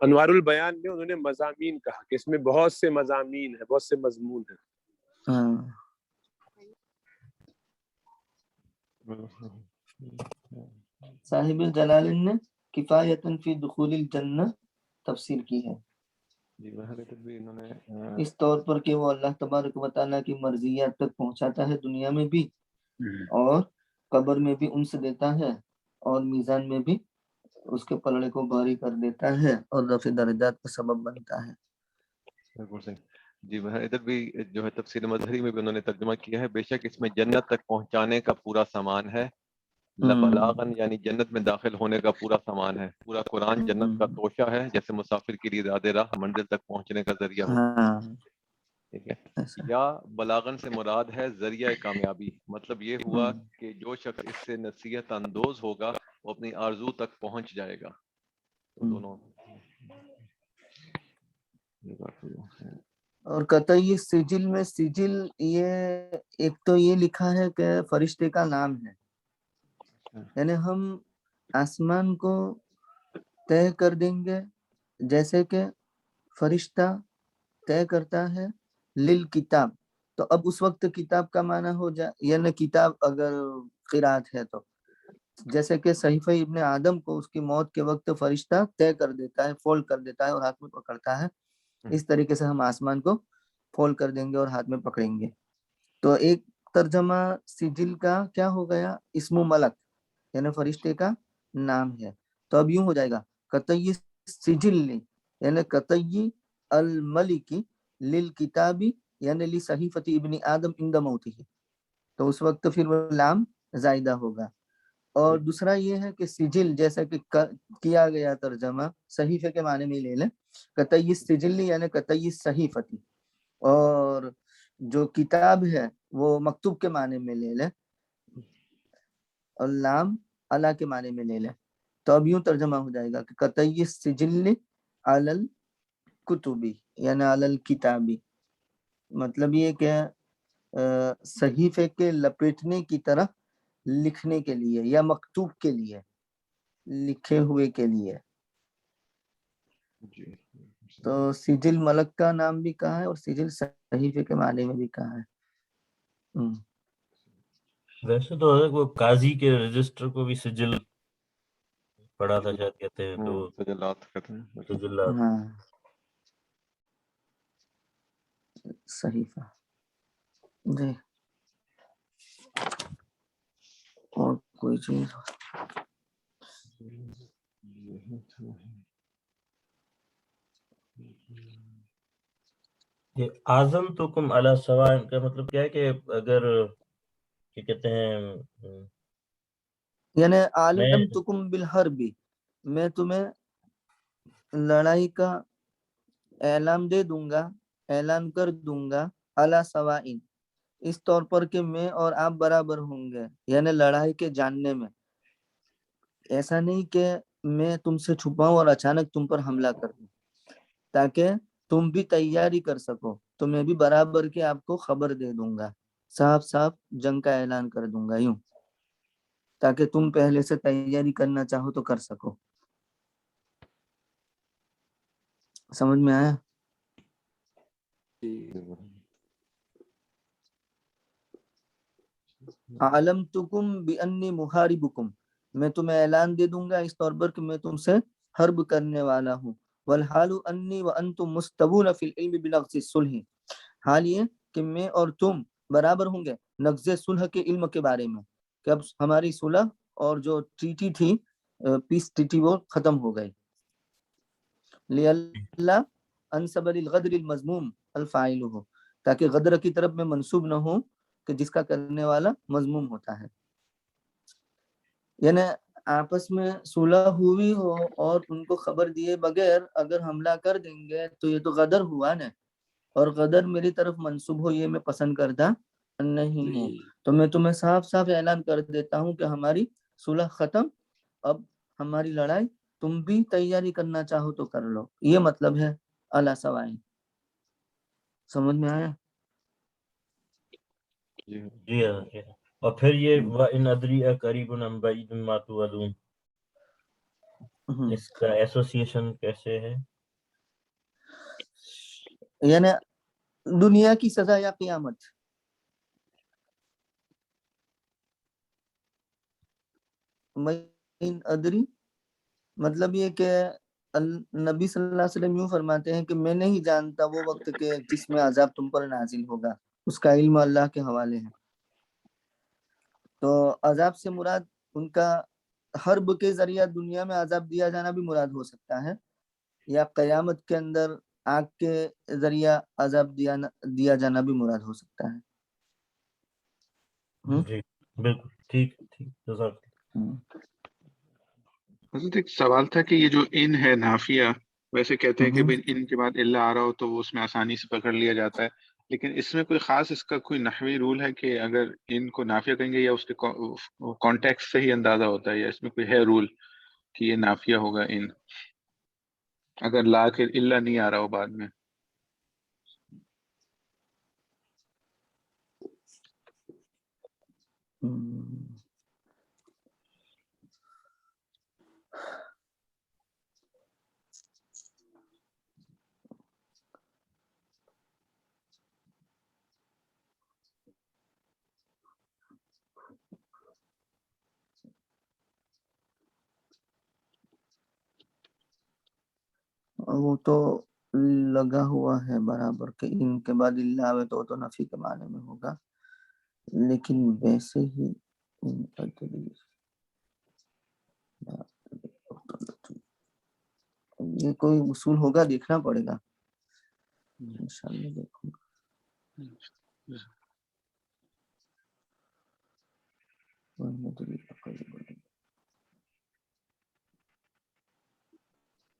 انوار البیان میں انہوں نے مضامین کہا کہ اس میں بہت سے مضامین ہیں، بہت سے مضمون ہیں. صاحب الجلالین نے کفایتاً فی دخول الجنہ تفسیر کی ہے اس طور پر کہ وہ اللہ تبارک و تعالیٰ کی مرضیات تک پہنچاتا ہے دنیا میں بھی اور قبر میں بھی انس دیتا ہے اور میزان میں بھی اس کے پلڑے کو بھاری کر دیتا ہے اور رفع درجات کا سبب بنتا ہے. جی ادھر بھی جو ہے تفسیر مظہری میں بھی انہوں نے ترجمہ کیا ہے بے شک اس میں جنت تک پہنچانے کا پورا سامان ہے، لبلاغن یعنی جنت میں داخل ہونے کا پورا سامان ہے. پورا قرآن جنت کا توشہ ہے جیسے مسافر کے لیے زیادہ راہ منزل تک پہنچنے کا ذریعہ ہو. ٹھیک ہے، یا بلاغن سے مراد ہے ذریعہ کامیابی. مطلب یہ ہوا کہ جو شخص اس سے نصیحت اندوز ہوگا وہ اپنی آرزو تک پہنچ جائے گا. دونوں اور قطعی سجل میں سجل یہ ایک تو یہ لکھا ہے کہ فرشتے کا نام ہے، یعنی ہم آسمان کو طے کر دیں گے جیسے کہ فرشتہ طے کرتا ہے للکتاب. تو اب اس وقت کتاب کا معنی ہو جائے یعنی کتاب اگر قرات ہے تو جیسے کہ صحیفہ ابن آدم کو اس کی موت کے وقت فرشتہ طے کر دیتا ہے، فولڈ کر دیتا ہے اور ہاتھ میں پکڑتا ہے، اس طریقے سے ہم آسمان کو فولڈ کر دیں گے اور ہاتھ میں پکڑیں گے. تو ایک ترجمہ سجل کا کیا ہو گیا، اسم ملک یعنی فرشتے کا نام ہے. تو اب یوں ہو جائے گا قطعی سجل یعنی قطعی الملکی للکتابی یعنی لصحیفۃ ابن آدم عند موتہ، تو اس وقت پھر وہ لام زائدہ ہوگا. اور دوسرا یہ ہے کہ سجل جیسا کہ کیا گیا ترجمہ صحیفے کے معنی میں لے لیں، قطعی سجل یعنی قطعی صحیفتی، اور جو کتاب ہے وہ مکتوب کے معنی میں لے لیں اور لام اللہ کے معنی میں لے لیں. تو اب یوں ترجمہ ہو جائے گا کہ قطعی سجل علی الکتبی یعنی علی الکتابی، مطلب یہ کہ صحیفے کے لپیٹنے کی طرح لکھنے کے لیے یا مکتوب کے لیے، لکھے ہوئے کے لیے. تو سجل ملک کا نام بھی کہا ہے اور سجل صحیفے کے معنی میں بھی کہا ہے. ویسے تو وہ قاضی کے رجسٹر کو بھی سجل پڑھا تھا شاید کہتے ہیں، تو سجلات کہتے ہیں. سجلات. ہاں صحیفہ. جی اور کوئی چیز یہ اعظم تو کم علی سواء کا مطلب کیا ہے کہ اگر کیا کہتے ہیں یعنی عالم تکم بالحرب، میں تمہیں لڑائی کا اعلان دے دوں گا، اعلان کر دوں گا، علی سواء اس طور پر کہ میں اور آپ برابر ہوں گے، یعنی لڑائی کے جاننے میں. ایسا نہیں کہ میں تم سے چھپاؤں اور اچانک تم پر حملہ کر دوں، تاکہ تم بھی تیاری کر سکو. تو میں بھی برابر کے آپ کو خبر دے دوں گا، صاف صاف جنگ کا اعلان کر دوں گا یوں، تاکہ تم پہلے سے تیاری کرنا چاہو تو کر سکو. سمجھ میں آیا؟ علمتکم بانی محاربکم، میں تمہیں اعلان دے دوں گا اس طور پر کہ میں تم سے حرب کرنے والا ہوں. والحال انی وانتم مستوون فی العلم بنقض الصلح، حال یہ کہ میں اور تم برابر ہوں گے نقض صلح کے علم کے بارے میں، کہ اب ہماری صلح اور جو ٹریٹی تھی پیس ٹریٹی وہ ختم ہو گئی. لِأَلَّا انسب للغدر المذموم الفاعل ہو، تاکہ غدر کی طرف میں منسوب نہ ہو کہ جس کا کرنے والا مذموم ہوتا ہے. یعنی آپس میں صلح ہوئی ہو اور ان کو خبر دیے بغیر اگر حملہ کر دیں گے تو یہ تو غدر ہوا نا، اور غدر میری طرف منسوب ہو یہ میں پسند کرتا نہیں ہوں. تو میں تمہیں صاف صاف اعلان کر دیتا ہوں کہ ہماری صلح ختم، اب ہماری لڑائی تم بھی تیاری کرنا چاہو تو کر لو. یہ مطلب ہے علی سواء. سمجھ میں آیا؟ جی ہاں. اور پھر یہ وَإِنْ أَدْرِي أَقَرِيبٌ أَمْ بَعِيدٌ مَا تُوعَدُونَ، اس کا ایسوسیشن کیسے ہے؟ یعنی دنیا کی سزا یا قیامت؟ وَإِنْ أَدْرِي مطلب یہ کہ نبی صلی اللہ علیہ وسلم یوں فرماتے ہیں کہ میں نہیں جانتا وہ وقت کہ جس میں عذاب تم پر نازل ہوگا، اس کا علم اللہ کے حوالے ہے۔ تو عذاب سے مراد ان کا حرب کے ذریعہ دنیا میں عذاب دیا جانا بھی مراد ہو سکتا ہے، یا قیامت کے اندر آگ کے ذریعہ عذاب دیا جانا بھی مراد ہو سکتا ہے۔ جی بالکل ٹھیک جزاک اللہ۔ حضرت ایک سوال تھا کہ یہ جو ان ہے نافیہ، ویسے کہتے ہیں کہ ان کے بعد اللہ آ رہا ہو تو وہ اس میں آسانی سے پکڑ لیا جاتا ہے، لیکن اس میں کوئی خاص اس کا کوئی نحوی رول ہے کہ اگر ان کو نافیہ کہیں گے یا اس کے کانٹیکسٹ سے ہی اندازہ ہوتا ہے، یا اس میں کوئی ہے رول کہ یہ نافیہ ہوگا ان اگر لا کے اللہ نہیں آ رہا ہو بعد میں؟ وہ تو لگا ہوا ہے برابر کہ ان کے بعد اللہ آوے تو وہ تو نفی کے معنی میں ہوگا، لیکن ویسے ہی یہ کوئی اصول ہوگا، دیکھنا پڑے گا، انشاءاللہ دیکھوں گا۔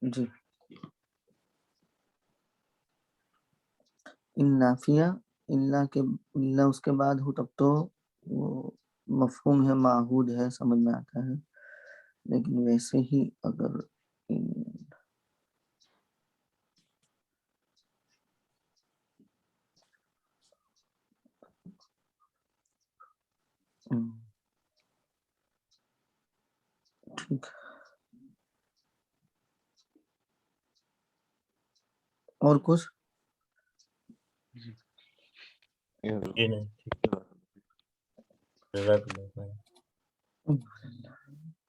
جی ان نافیہ اللہ اس کے بعد ہو تب تو وہ مفہوم ہے، معہود ہے، سمجھ میں آتا ہے، لیکن ویسے ہی اگر ٹھیک اور کچھ جی نہیں ٹھیک جزاک اللہ خیر۔